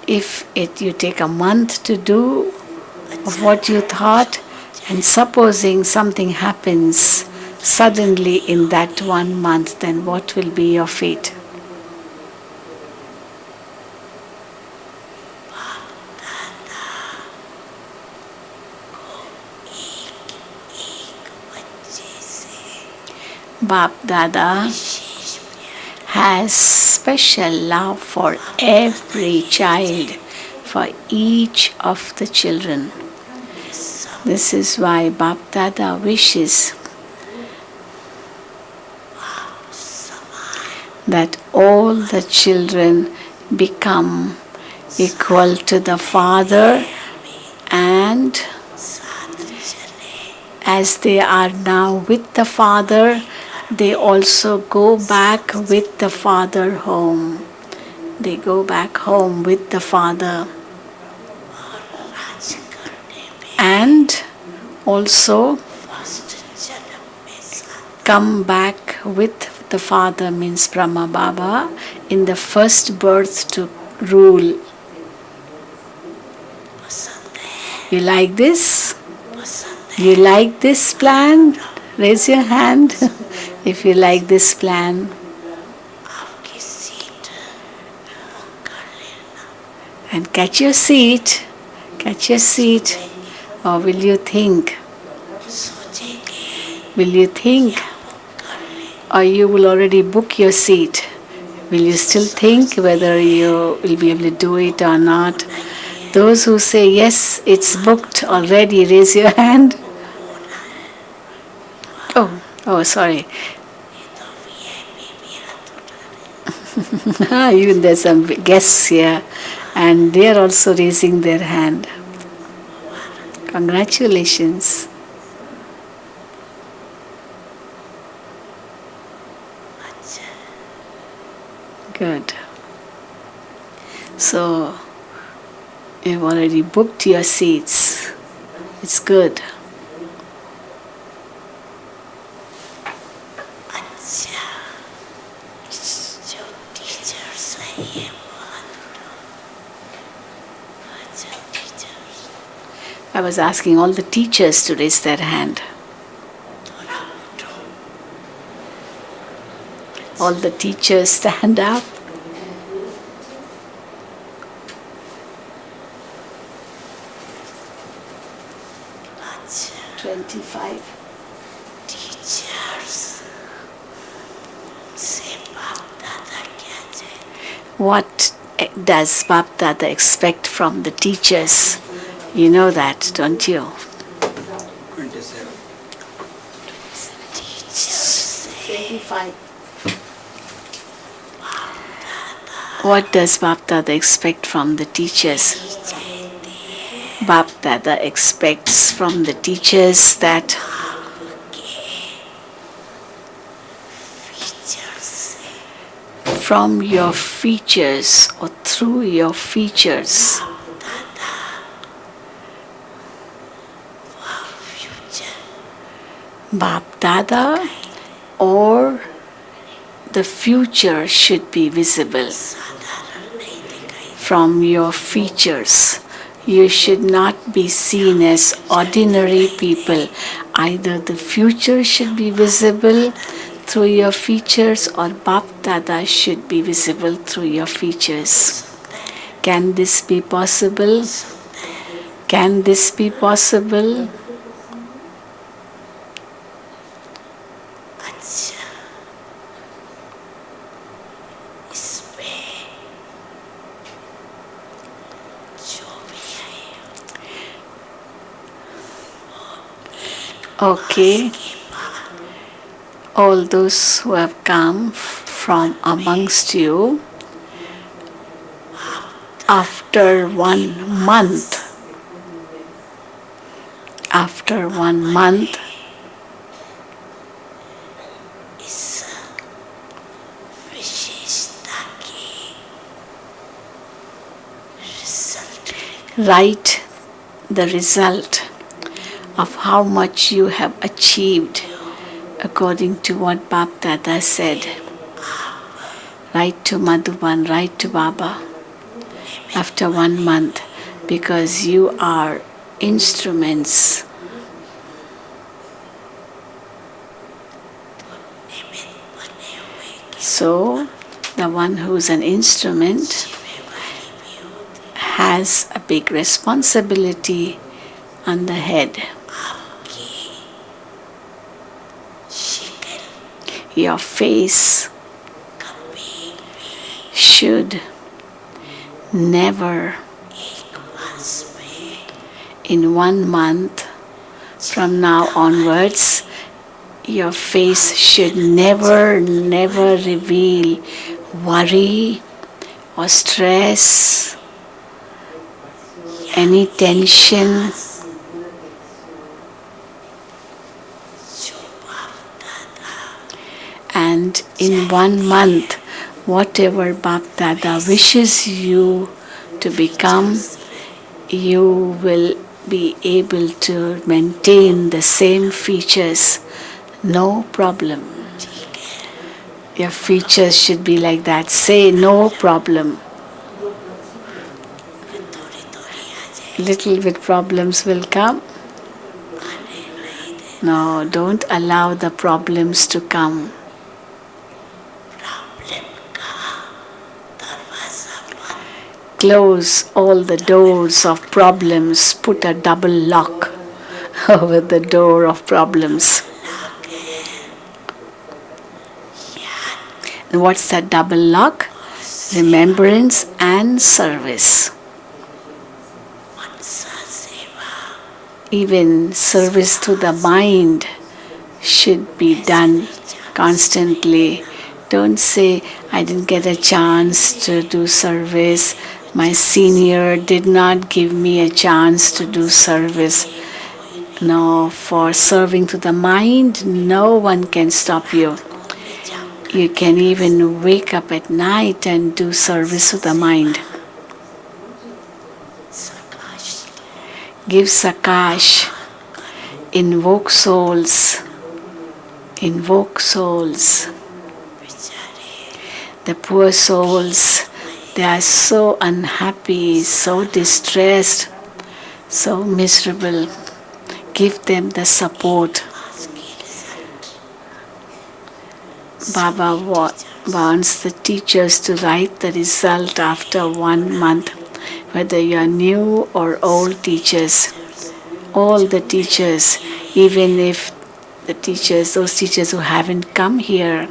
S1: if you take a month to do of what you thought, and supposing something happens suddenly in that 1 month, then what will be your fate? Bap Dada has special love for every child, for each of the children. This is why Bap Dada wishes that all the children become equal to the Father, and as they are now with the Father, they also go back with the Father home. They go back home with the Father. And also come back with the Father, means Brahma Baba, in the first birth to rule. You like this? You like this plan? Raise your hand if you like this plan. And catch your seat. Catch your seat. Or will you think? Will you think? Or you will already book your seat? Will you still think whether you will be able to do it or not? Those who say yes, it's booked already, raise your hand. Oh, Oh, sorry. Even there's some guests here, and they are also raising their hand. Congratulations. Good. So, you've already booked your seats. It's good. I was asking all the teachers to raise their hand. All the teachers stand up. "25 teachers say Bap Dada kya chahiye." What does Bap Dada expect from the teachers? You know that, don't you?
S2: 27.
S1: Teachers 25. What does Bap Dada expect from the teachers? Bap Dada expects from the teachers that from your features or through your features, Bap Dada or the future should be visible. From your features, you should not be seen as ordinary people. Either the future should be visible through your features or Bap Dada should be visible through your features. Can this be possible? Can this be possible? Okay, all those who have come from amongst you, after 1 month, write the result of how much you have achieved according to what Bap Dada said. Write to Madhuban, write to Baba after 1 month, because you are instruments. So, the one who's an instrument has a big responsibility on the head. Your face should never, in 1 month from now onwards, your face should never reveal worry or stress, any tension. And in 1 month, whatever Bap Dada wishes you to become, you will be able to maintain the same features, no problem. Your features should be like that. Say no problem. Little bit problems will come. No, don't allow the problems to come. Close all the doors of problems. Put a double lock over the door of problems. And what's that double lock? Remembrance and service. Even service to the mind should be done constantly. Don't say, I didn't get a chance to do service. My senior did not give me a chance to do service. No, for serving to the mind, no one can stop you. You can even wake up at night and do service to the mind. Give sakash. Invoke souls. Invoke souls. The poor souls, they are so unhappy, so distressed, so miserable. Give them the support. Baba wants the teachers to write the result after 1 month, whether you are new or old teachers. All the teachers, even if the teachers, those teachers who haven't come here,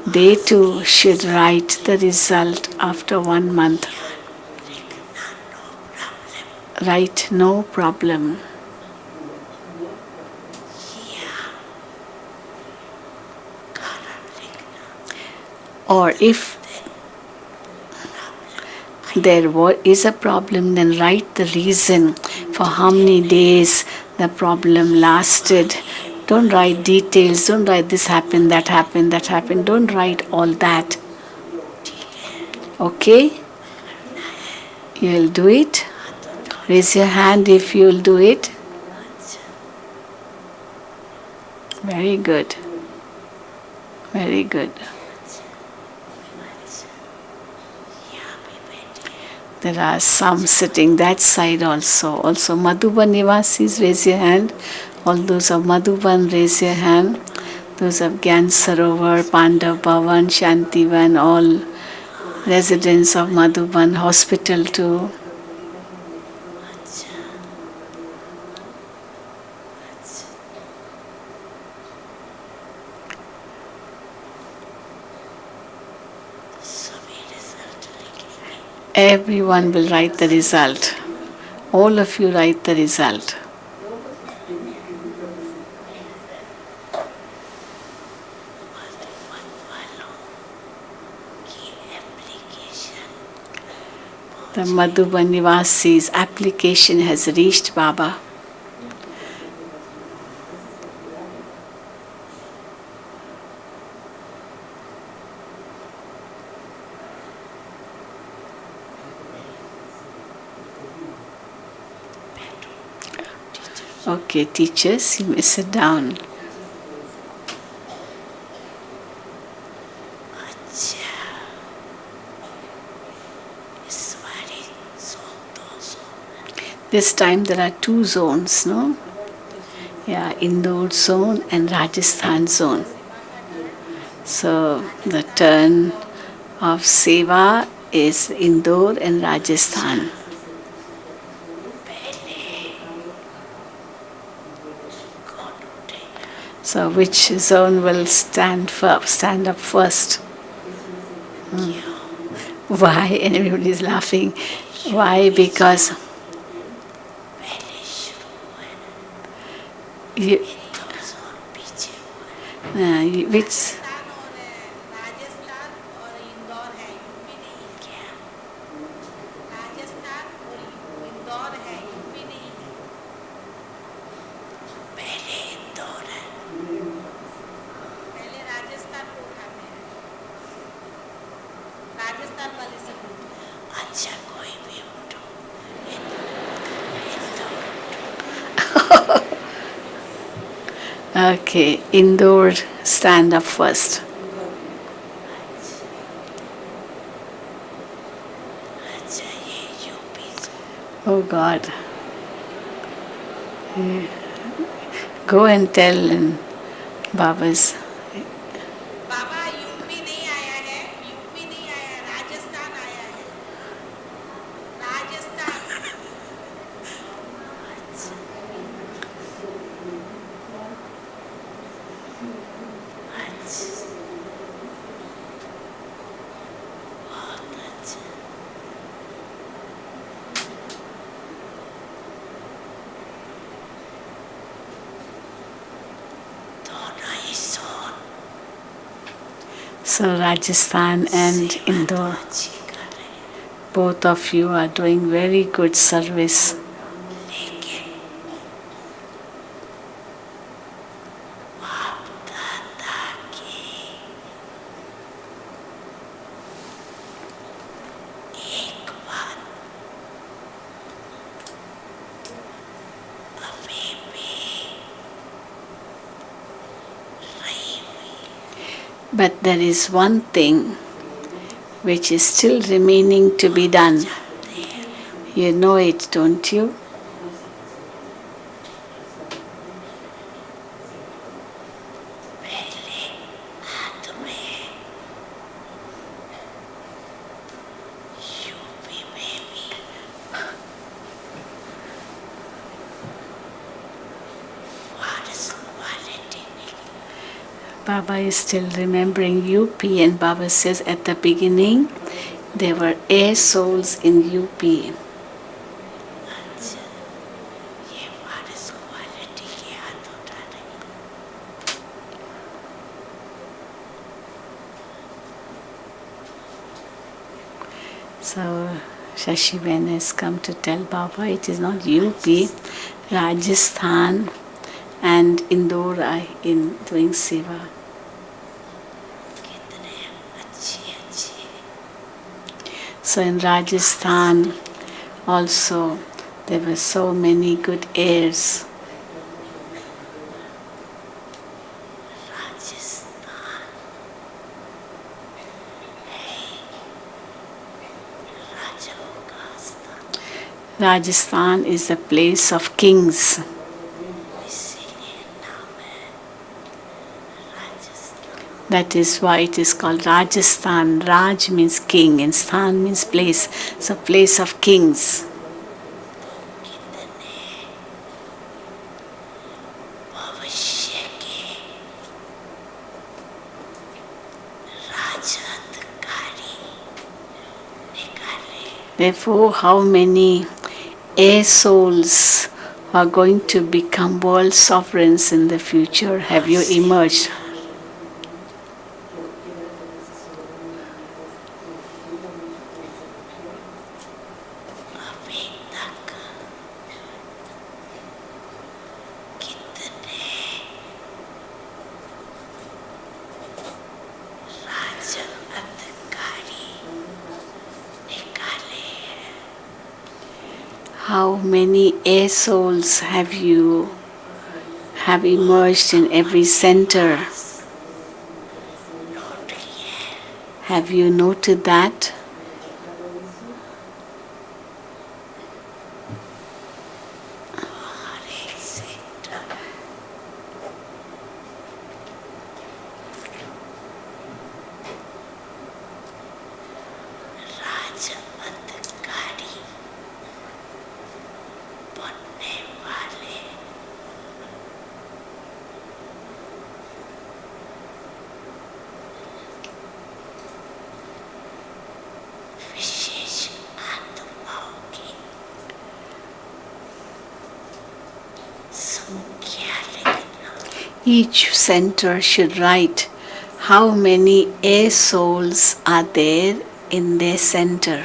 S1: they too should write the result after 1 month. Write no problem. Or if there is a problem, then write the reason for how many days the problem lasted. Don't write details. Don't write this happened, that happened, that happened. Don't write all that. Okay? You'll do it? Raise your hand if you'll do it. Very good. Very good. There are some sitting that side also. Also Madhuban Nivasis, raise your hand. All those of Madhuban, raise your hand. Those of Gyan Sarovar, Pandav Bhavan, Shantivan, all residents of Madhuban Hospital too. Everyone will write the result. All of you write the result. The Madhuban Nivasi's application has reached Baba. Okay, teachers, you may sit down. This time there are 2 zones, no? Yeah, Indore zone and Rajasthan zone. So the turn of Seva is Indore and Rajasthan. So which zone will stand up first? Why? And everybody is laughing. Why? Because which okay, Indore stand up first. Oh God. Go and tell in Baba's.
S3: Baba UP नहीं आया है, UP नहीं आया, राजस्थान आया है, Rajasthan.
S1: So Rajasthan and Indore, both of you are doing very good service. But there is one thing which is still remaining to be done. You know it, don't you? Baba is still remembering UP, and Baba says at the beginning there were air souls in UP. So Shashiben has come to tell Baba it is not UP, Rajasthan and Indore are in doing seva. So in Rajasthan also there were so many good airs. Rajasthan is a place of kings. That is why it is called Rajasthan. Raj means king and Sthan means place. So place of kings. Therefore, how many air souls who are going to become world sovereigns in the future have you emerged? How many air souls have emerged in every center? Have you noted that? Each center should write how many air souls are there in their center.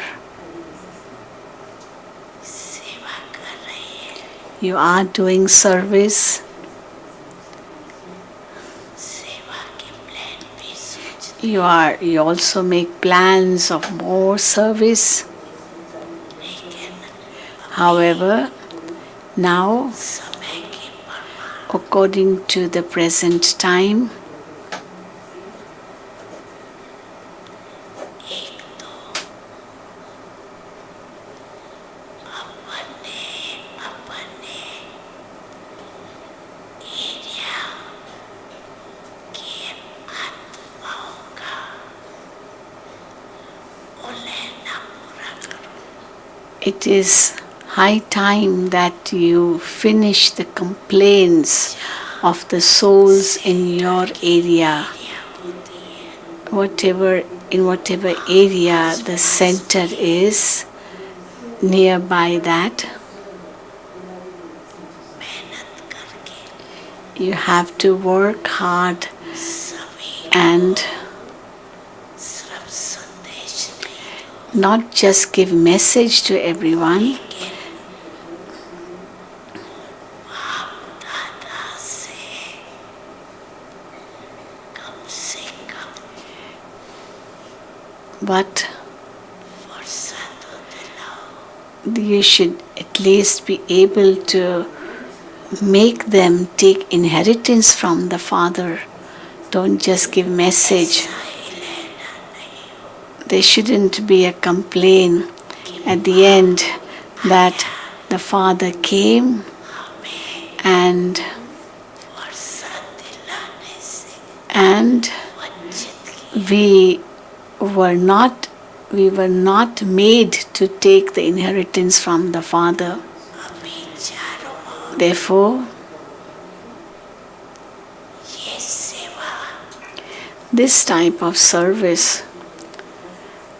S1: You are doing service. You also make plans of more service. However, now, according to the present time, it is high time that you finish the complaints of the souls in your area. In whatever area the center is, nearby that, you have to work hard and not just give message to everyone, but you should at least be able to make them take inheritance from the Father. Don't just give message. There shouldn't be a complaint at the end that the Father came and we were not made to take the inheritance from the Father. Therefore, this type of service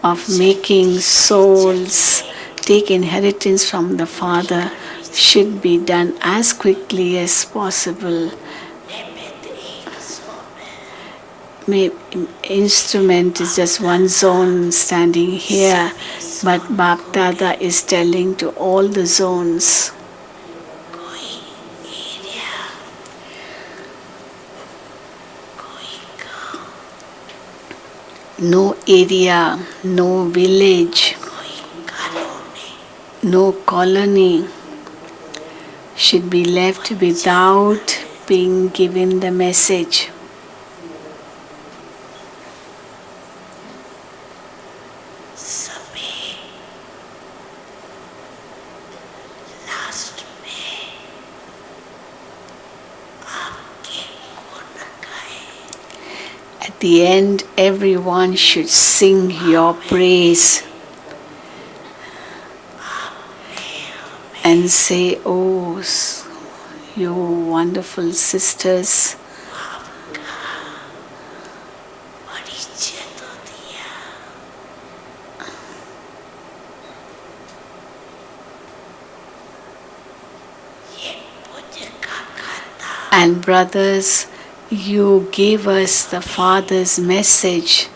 S1: of making souls take inheritance from the Father should be done as quickly as possible. Instrument is just one zone standing here, but Bap Dada is telling to all the zones. No area, no village, no colony should be left without being given the message. At the end, everyone should sing your praise and say, "Oh, you wonderful sisters, and brothers, you gave us the Father's message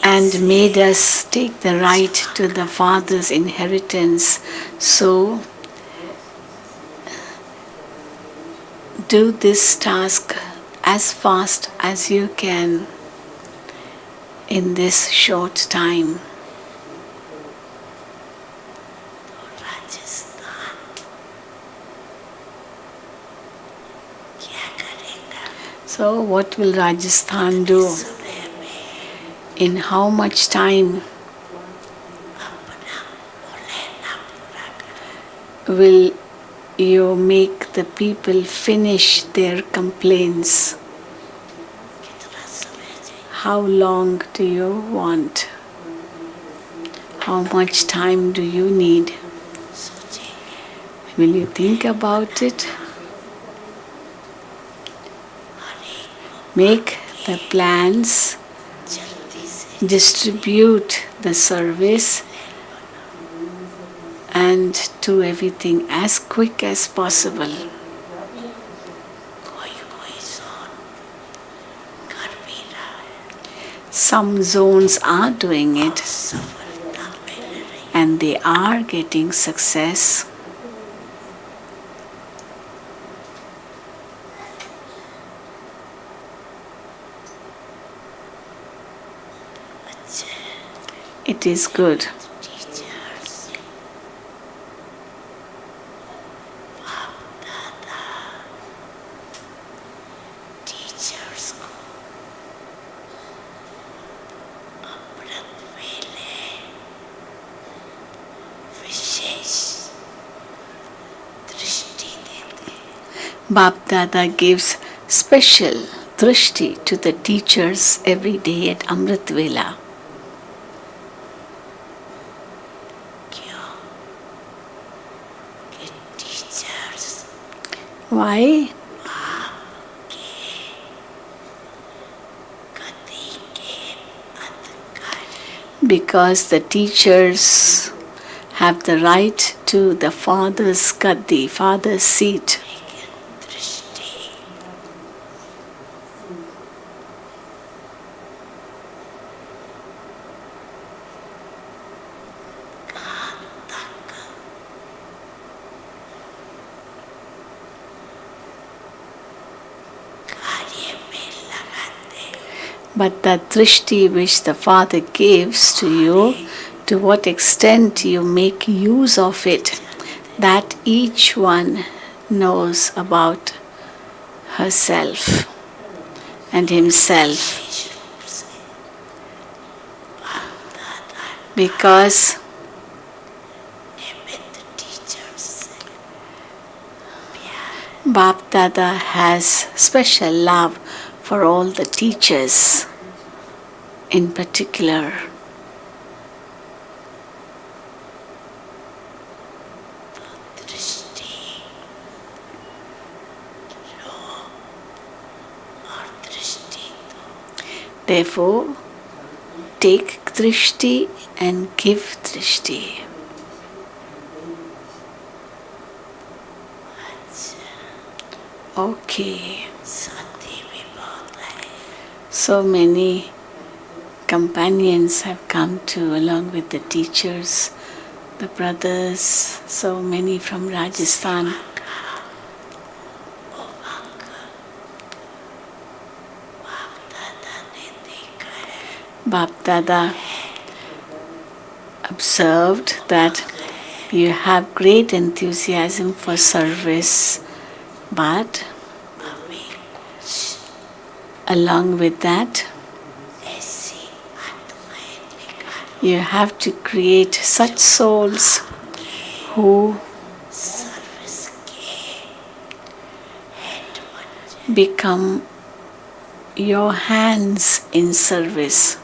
S1: and made us take the right to the Father's inheritance. So, do this task as fast as you can in this short time." So what will Rajasthan do? In how much time will you make the people finish their complaints? How long do you want? How much time do you need? Will you think about it? Make the plans, distribute the service, and do everything as quick as possible. Some zones are doing it and they are getting success. It is good. Bap Dada gives special drishti to the teachers every day at Amrit Vela. Why? Because the teachers have the right to the Father's gaddi, Father's seat. But the drishti which the Father gives to you, to what extent you make use of it, that each one knows about herself and himself. Because Bap Dada has special love for all the teachers in particular. Therefore, take drishti and give drishti. Okay. So many companions have come to along with the teachers, the brothers, so many from Rajasthan. Bap Dada observed that you have great enthusiasm for service, but along with that, you have to create such souls who become your hands in service.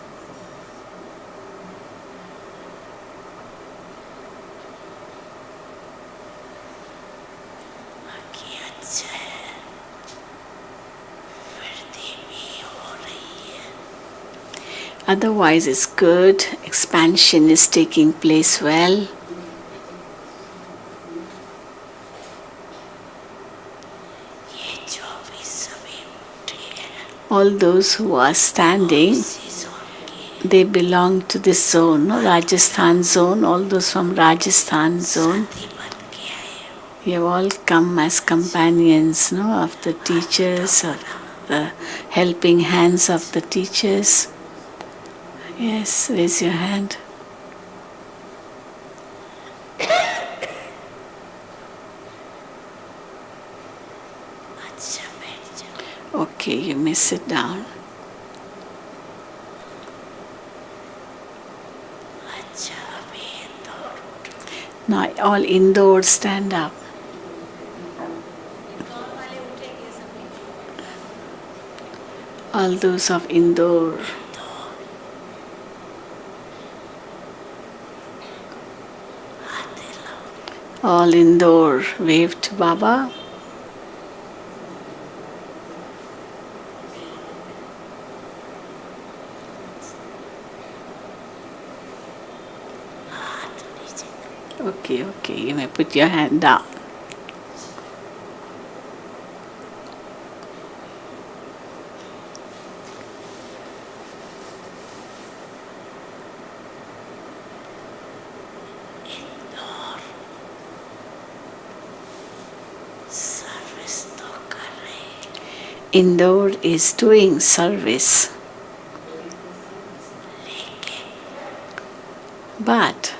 S1: Otherwise, it's good. Expansion is taking place well. All those who are standing, they belong to this zone, no? Rajasthan zone. All those from Rajasthan zone, you have all come as companions, no, of the teachers, of the helping hands of the teachers. Yes, raise your hand. Okay, you may sit down. Now all indoors stand up. All those of Indore. All Indore, wave to Baba. Okay, you may put your hand down. Indore is doing service, but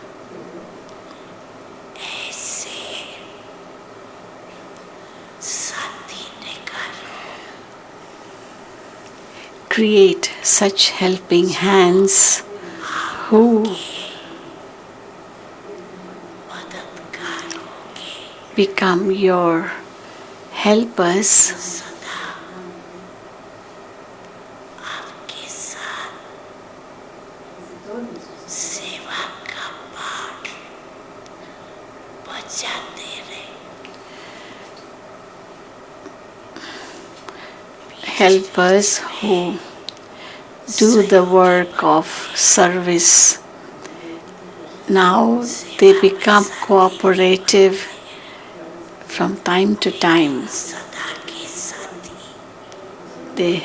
S1: create such helping hands who become your helpers helpers who do the work of service. Now they become cooperative from time to time. They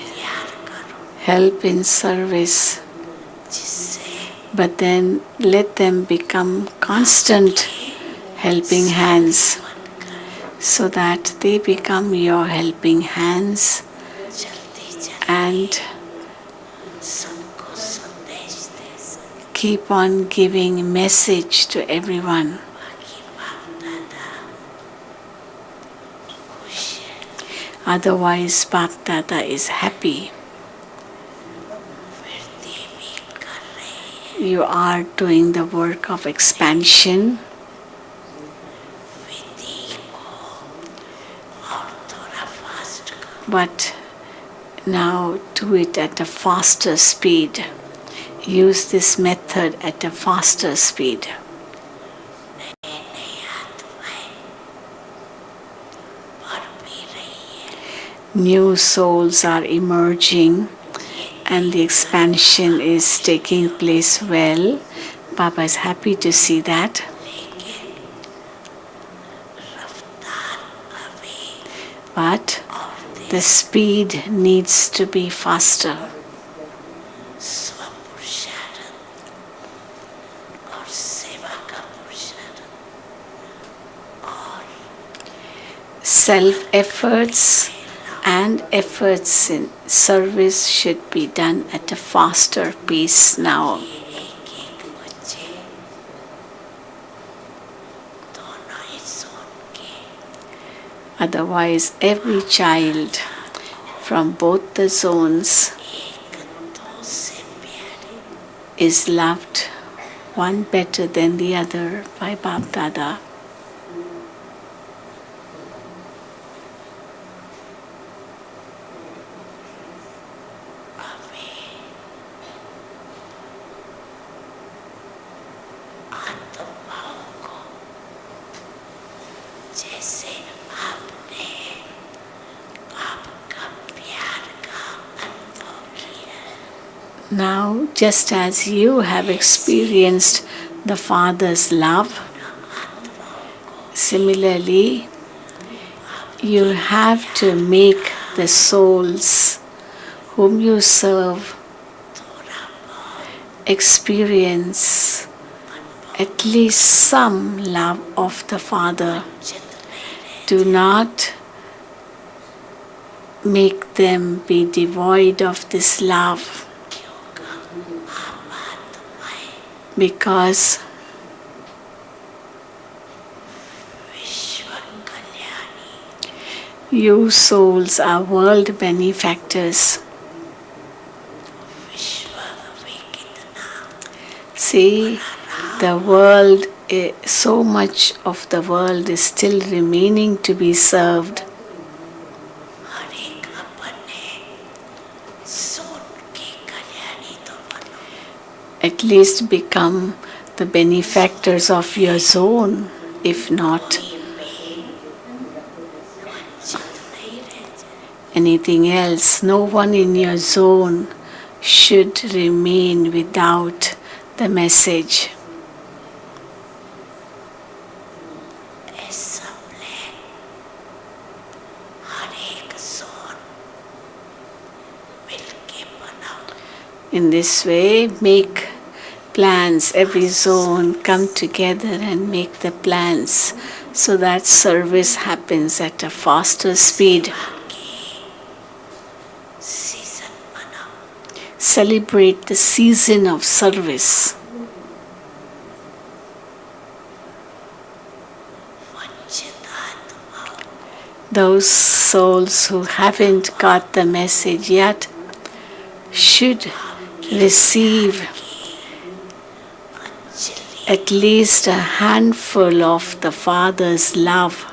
S1: help in service, but then let them become constant helping hands so that they become your helping hands and keep on giving message to everyone. Otherwise, Bap Dada is happy. You are doing the work of expansion. But now do it at a faster speed. Use this method at a faster speed. New souls are emerging and the expansion is taking place well. Baba is happy to see that. But the speed needs to be faster. Self-efforts and efforts in service should be done at a faster pace now. Otherwise, every child from both the zones is loved, one better than the other, by Bap Dada. Now, just as you have experienced the Father's love, similarly, you have to make the souls whom you serve experience at least some love of the Father. Do not make them be devoid of this love, because you souls are world benefactors. See, the world, so much of the world is still remaining to be served. At least become the benefactors of your zone, if not anything else. No one in your zone should remain without the message. In this way, make plans. Every zone come together and make the plans so that service happens at a faster speed. Celebrate the season of service. Those souls who haven't got the message yet should receive at least a handful of the Father's love.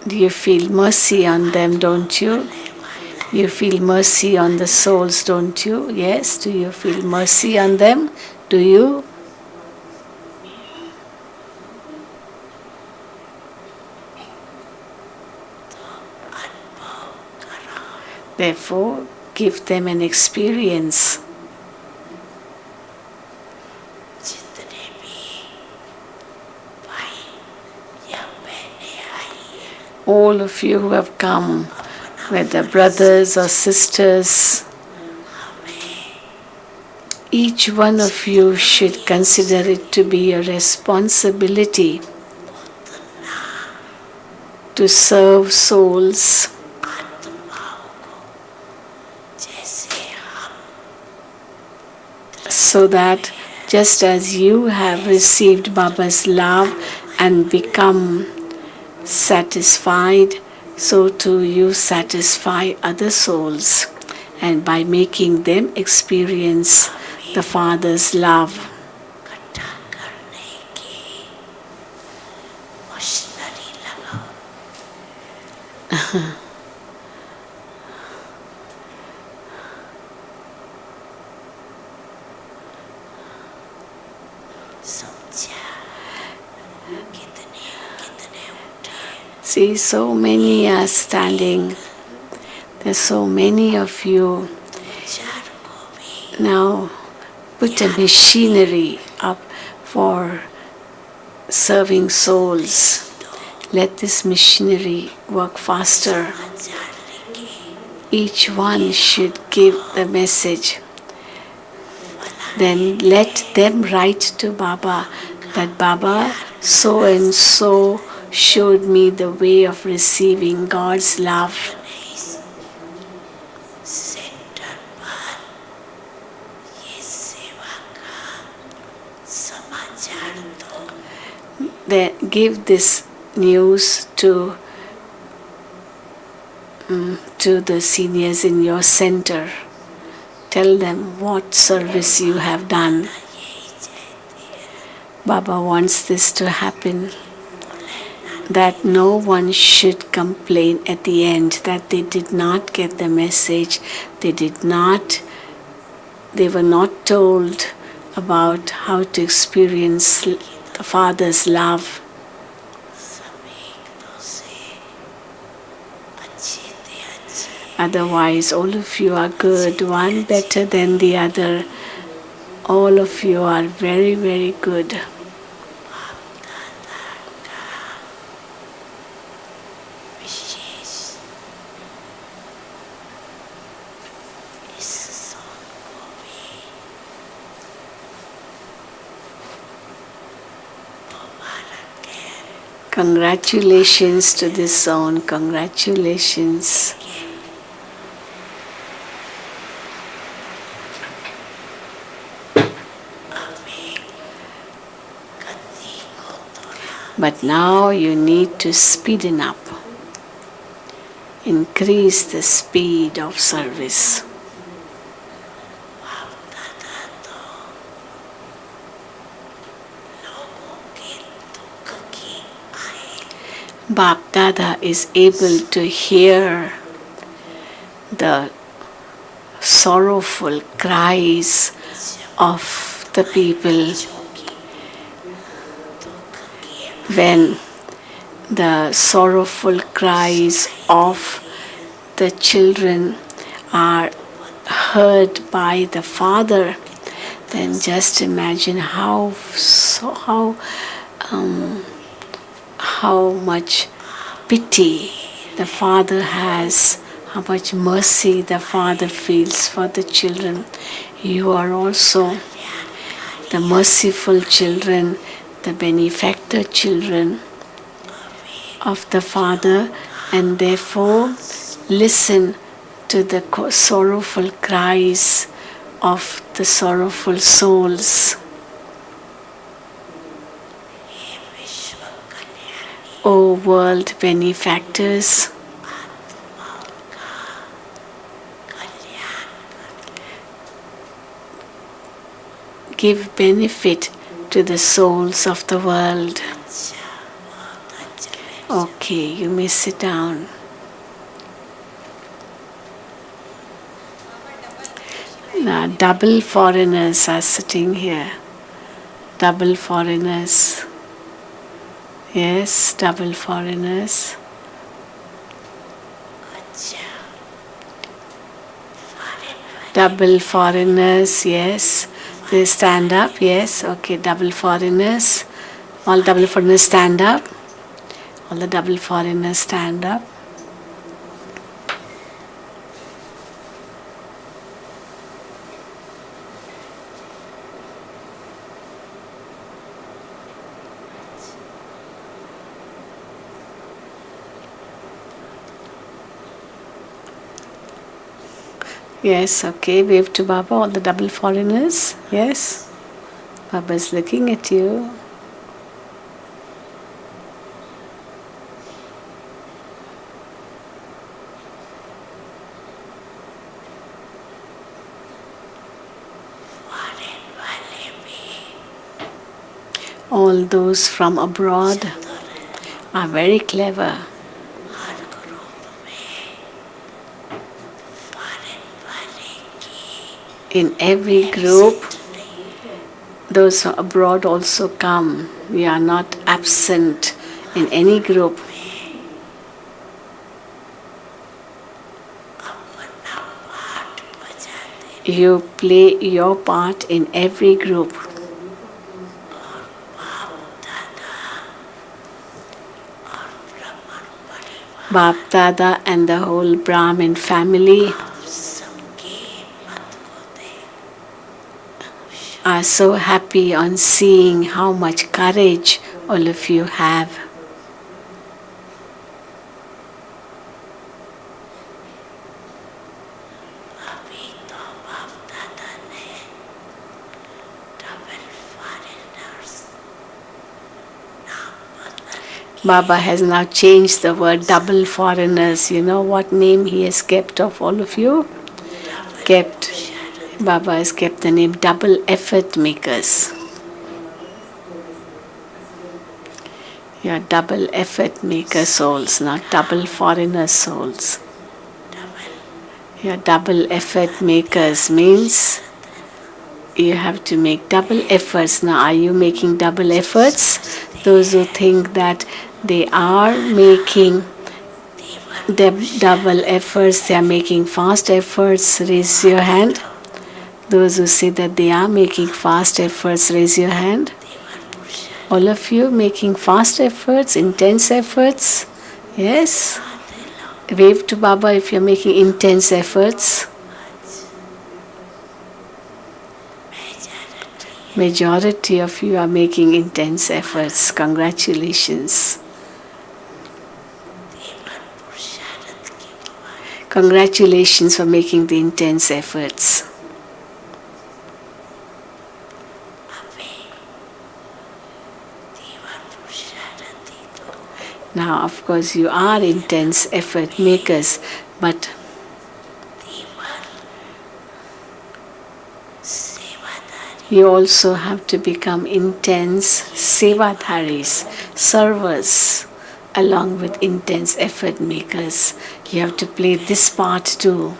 S1: Do you feel mercy on them, don't you? You feel mercy on the souls, don't you? Yes, do you feel mercy on them? Do you? Therefore, give them an experience. All of you who have come, whether brothers or sisters, each one of you should consider it to be a responsibility to serve souls so that just as you have received Baba's love and become satisfied, so too you satisfy other souls, and by making them experience the Father's love. See, so many are standing. There's so many of you. Now put a machinery up for serving souls. Let this machinery work faster. Each one should give the message. Then let them write to Baba that Baba so and so showed me the way of receiving God's love. They give this news to the seniors in your center. Tell them what service you have done. Baba wants this to happen, that no one should complain at the end that they did not get the message, they were not told about how to experience the Father's love. Otherwise, all of you are good, one better than the other. All of you are very, very good. Congratulations to this zone. Congratulations. But now you need to speeden up. Increase the speed of service. Bap Dada is able to hear the sorrowful cries of the people. When the sorrowful cries of the children are heard by the Father, then just imagine how much pity the Father has, how much mercy the Father feels for the children. You are also the merciful children, the benefactor children of the Father, and therefore listen to the sorrowful cries of the sorrowful souls. O world benefactors, give benefit to the souls of the world. Okay, you may sit down. Now, double foreigners are sitting here. Double foreigners. Yes, double foreigners. Double foreigners, yes. They stand up, yes. Okay, double foreigners. All double foreigners stand up. All the double foreigners stand up. Yes, okay. Wave to Baba, all the double foreigners. Yes. Baba is looking at you. All those from abroad are very clever. In every group, those from abroad also come. We are not absent in any group. You play your part in every group. Bap Dada and the whole Brahmin family are so happy on seeing how much courage all of you have. Baba has now changed the word double foreigners. You know what name he has kept of all of you? Baba has kept the name double effort makers. You are double effort maker souls, not double foreigner souls. You are double effort makers means you have to make double efforts. Now, are you making double efforts? Those who think that they are making double efforts, they are making fast efforts, raise your hand. Those who say that they are making fast efforts, raise your hand. All of you making fast efforts, intense efforts? Yes? Wave to Baba if you're making intense efforts. Majority of you are making intense efforts. Congratulations. Congratulations for making the intense efforts. Now, of course, you are intense effort makers, but you also have to become intense sevadharis, servers, along with intense effort makers. You have to play this part too.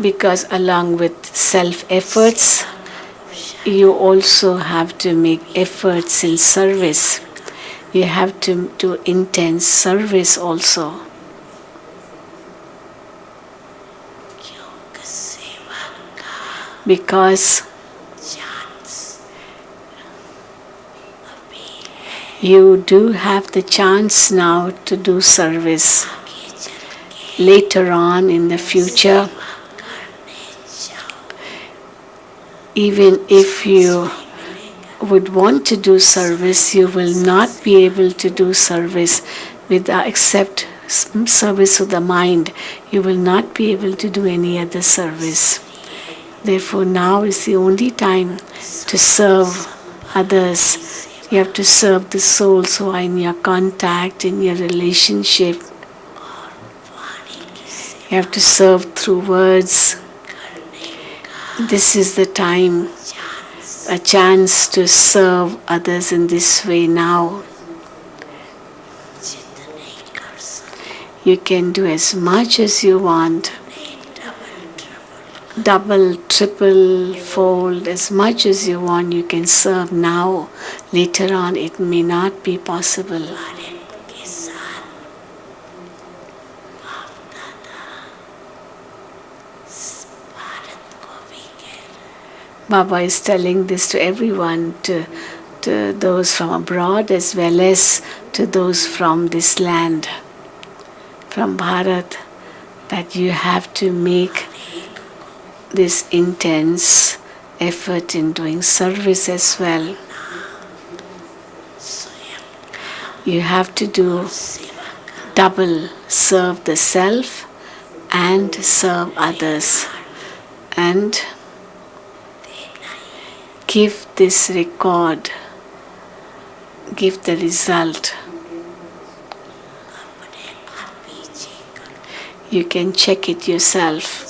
S1: Because along with self-efforts, you also have to make efforts in service. You have to do intense service also. Because you do have the chance now to do service. Later on in the future, even if you would want to do service, you will not be able to do service except service of the mind. You will not be able to do any other service. Therefore, now is the only time to serve others. You have to serve the souls who are in your contact, in your relationship. You have to serve through words. This is the time, a chance to serve others in this way now. You can do as much as you want. Double, triple, fold, as much as you want, you can serve now. Later on, it may not be possible. Baba is telling this to everyone, to those from abroad as well as to those from this land, from Bharat, that you have to make this intense effort in doing service as well. You have to do double, serve the self and serve others. And give this record, give the result. You can check it yourself.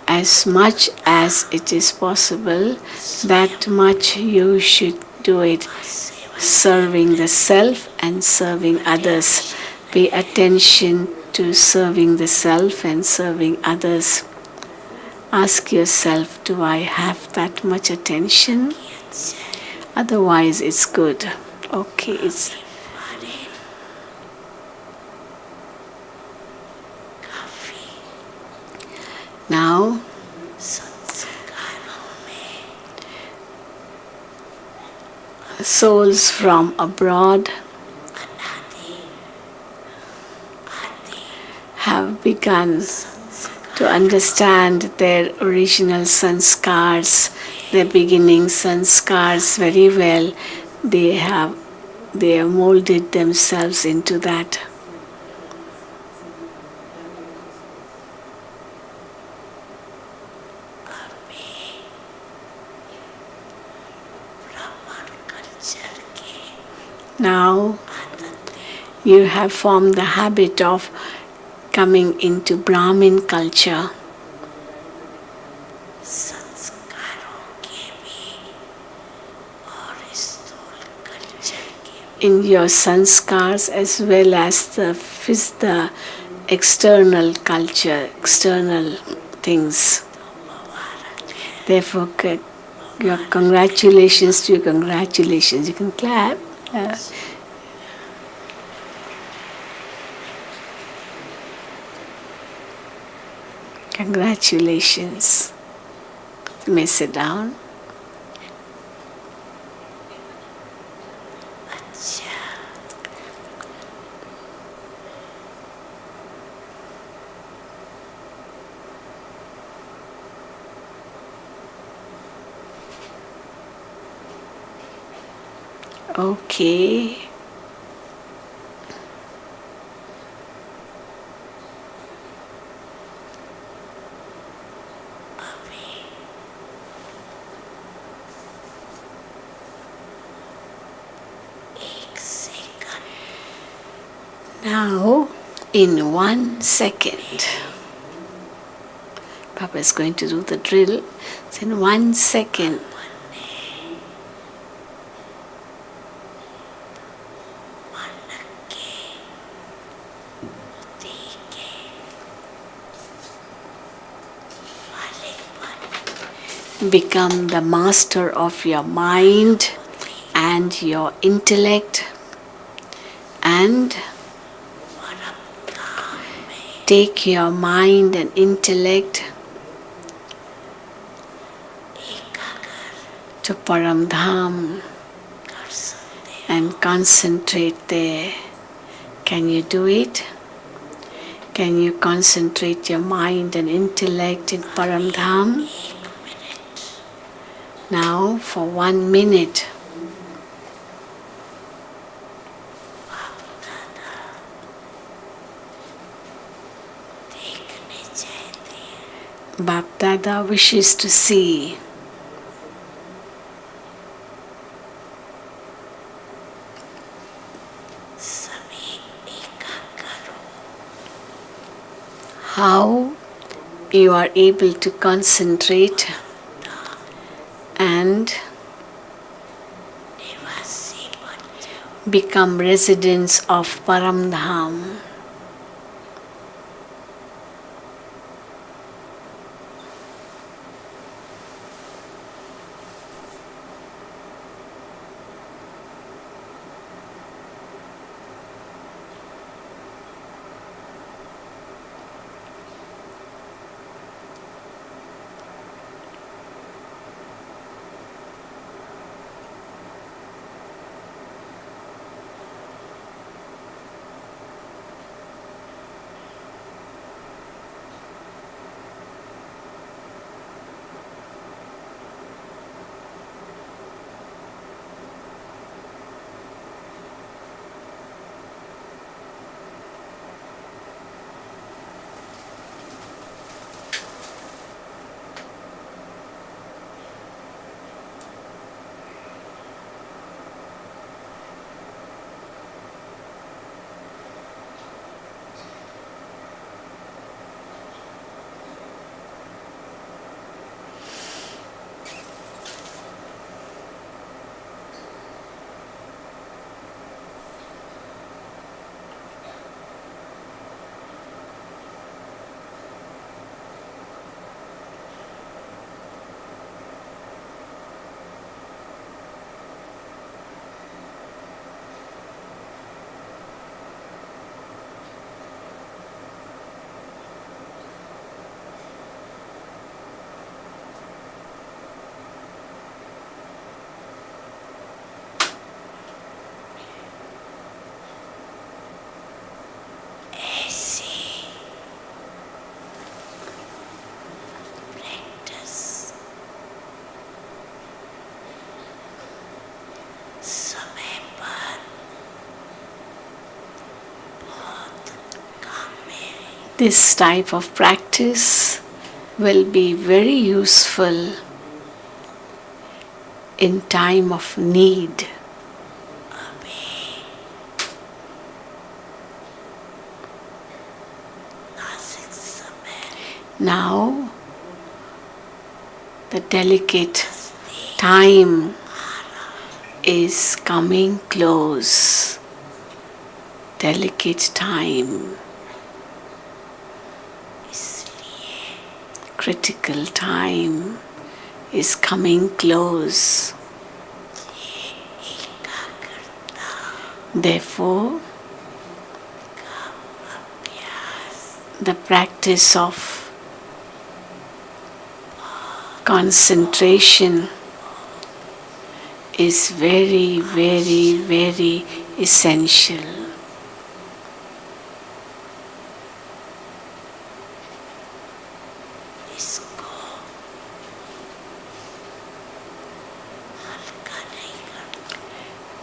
S1: As much as it is possible, that much you should do it, serving the self and serving others. Pay attention to serving the self and serving others. Ask yourself, do I have that much attention? Otherwise, it's good. Okay, it's now. Souls from abroad have begun to understand their original sanskars, their beginning sanskars very well. They have molded themselves into that. Now you have formed the habit of coming into Brahmin culture. In your sanskars as well as the external culture, external things. Therefore, your congratulations to you, congratulations. You can clap. Congratulations. You may sit down. Okay. Now, in 1 second, Papa is going to do the drill. So in 1 second, become the master of your mind and your intellect, and take your mind and intellect to Paramdham and concentrate there. Can you do it? Can you concentrate your mind and intellect in Paramdham? Now for 1 minute. Bap Dada wishes to see how you are able to concentrate and become residents of Paramdham. This type of practice will be very useful in time of need. Now, the delicate time is coming close. Delicate time. Critical time is coming close. Therefore, the practice of concentration is very, very, very essential.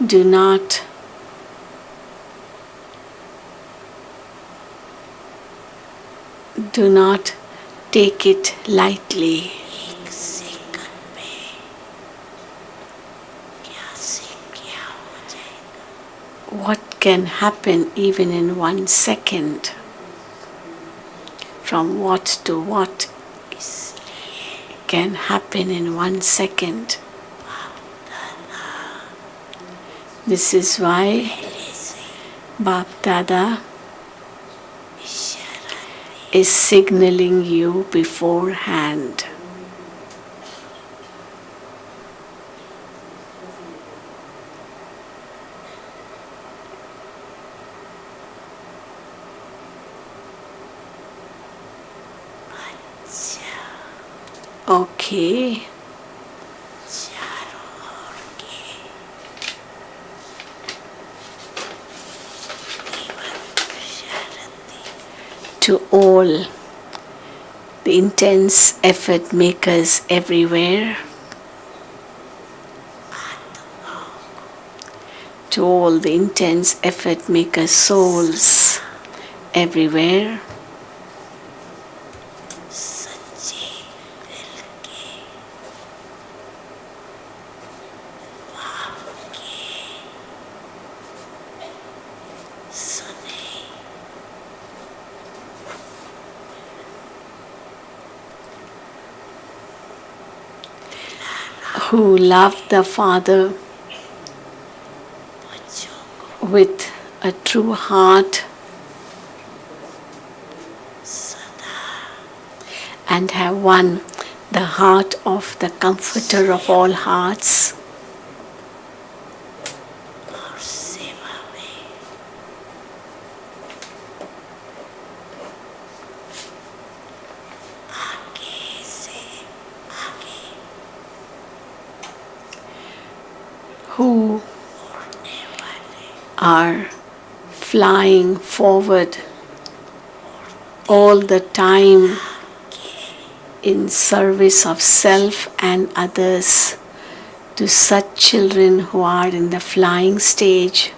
S1: Do not take it lightly. What can happen even in 1 second? From what to what can happen in 1 second? This is why Bap Dada is signaling you beforehand. Okay. To all the intense effort makers everywhere, to all the intense effort maker souls everywhere, who love the Father with a true heart and have won the heart of the Comforter of all hearts. Who are flying forward all the time in service of self and others, to such children who are in the flying stage.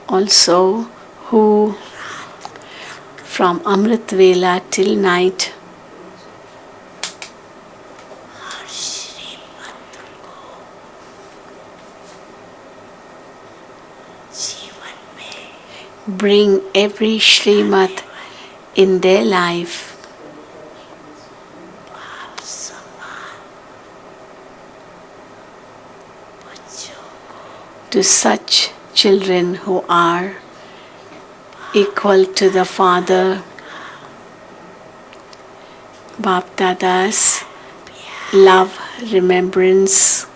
S1: Also, who from Amrit Vela till night bring every Srimad in their life to such children who are equal to the Father. Bap Dada's love, remembrance,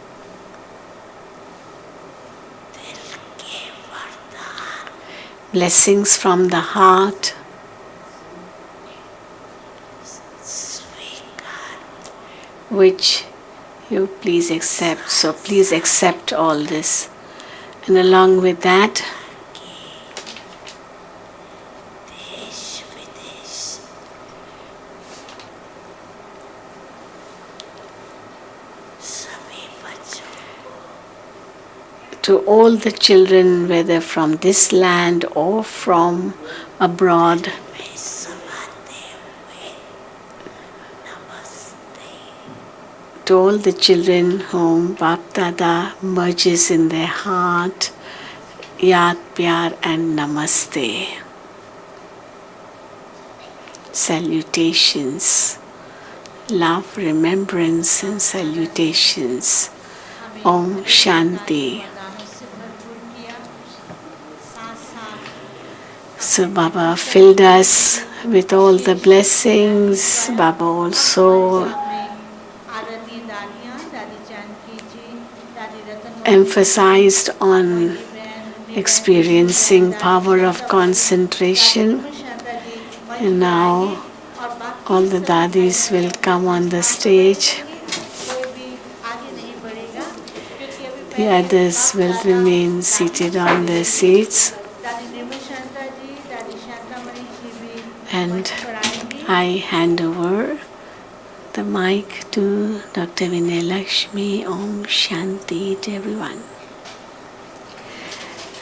S1: blessings from the heart, which you please accept. So please accept all this. And along with that, to all the children, whether from this land or from abroad. To all the children whom Bap Dada merges in their heart, Yaad, Pyar and Namaste. Salutations, love, remembrance and salutations. Om Shanti. So Baba filled us with all the blessings. Baba also emphasized on experiencing power of concentration. And now all the dadis will come on the stage. The others will remain seated on their seats. And I hand over the mic to Dr. Vinay Lakshmi. Om Shanti to everyone.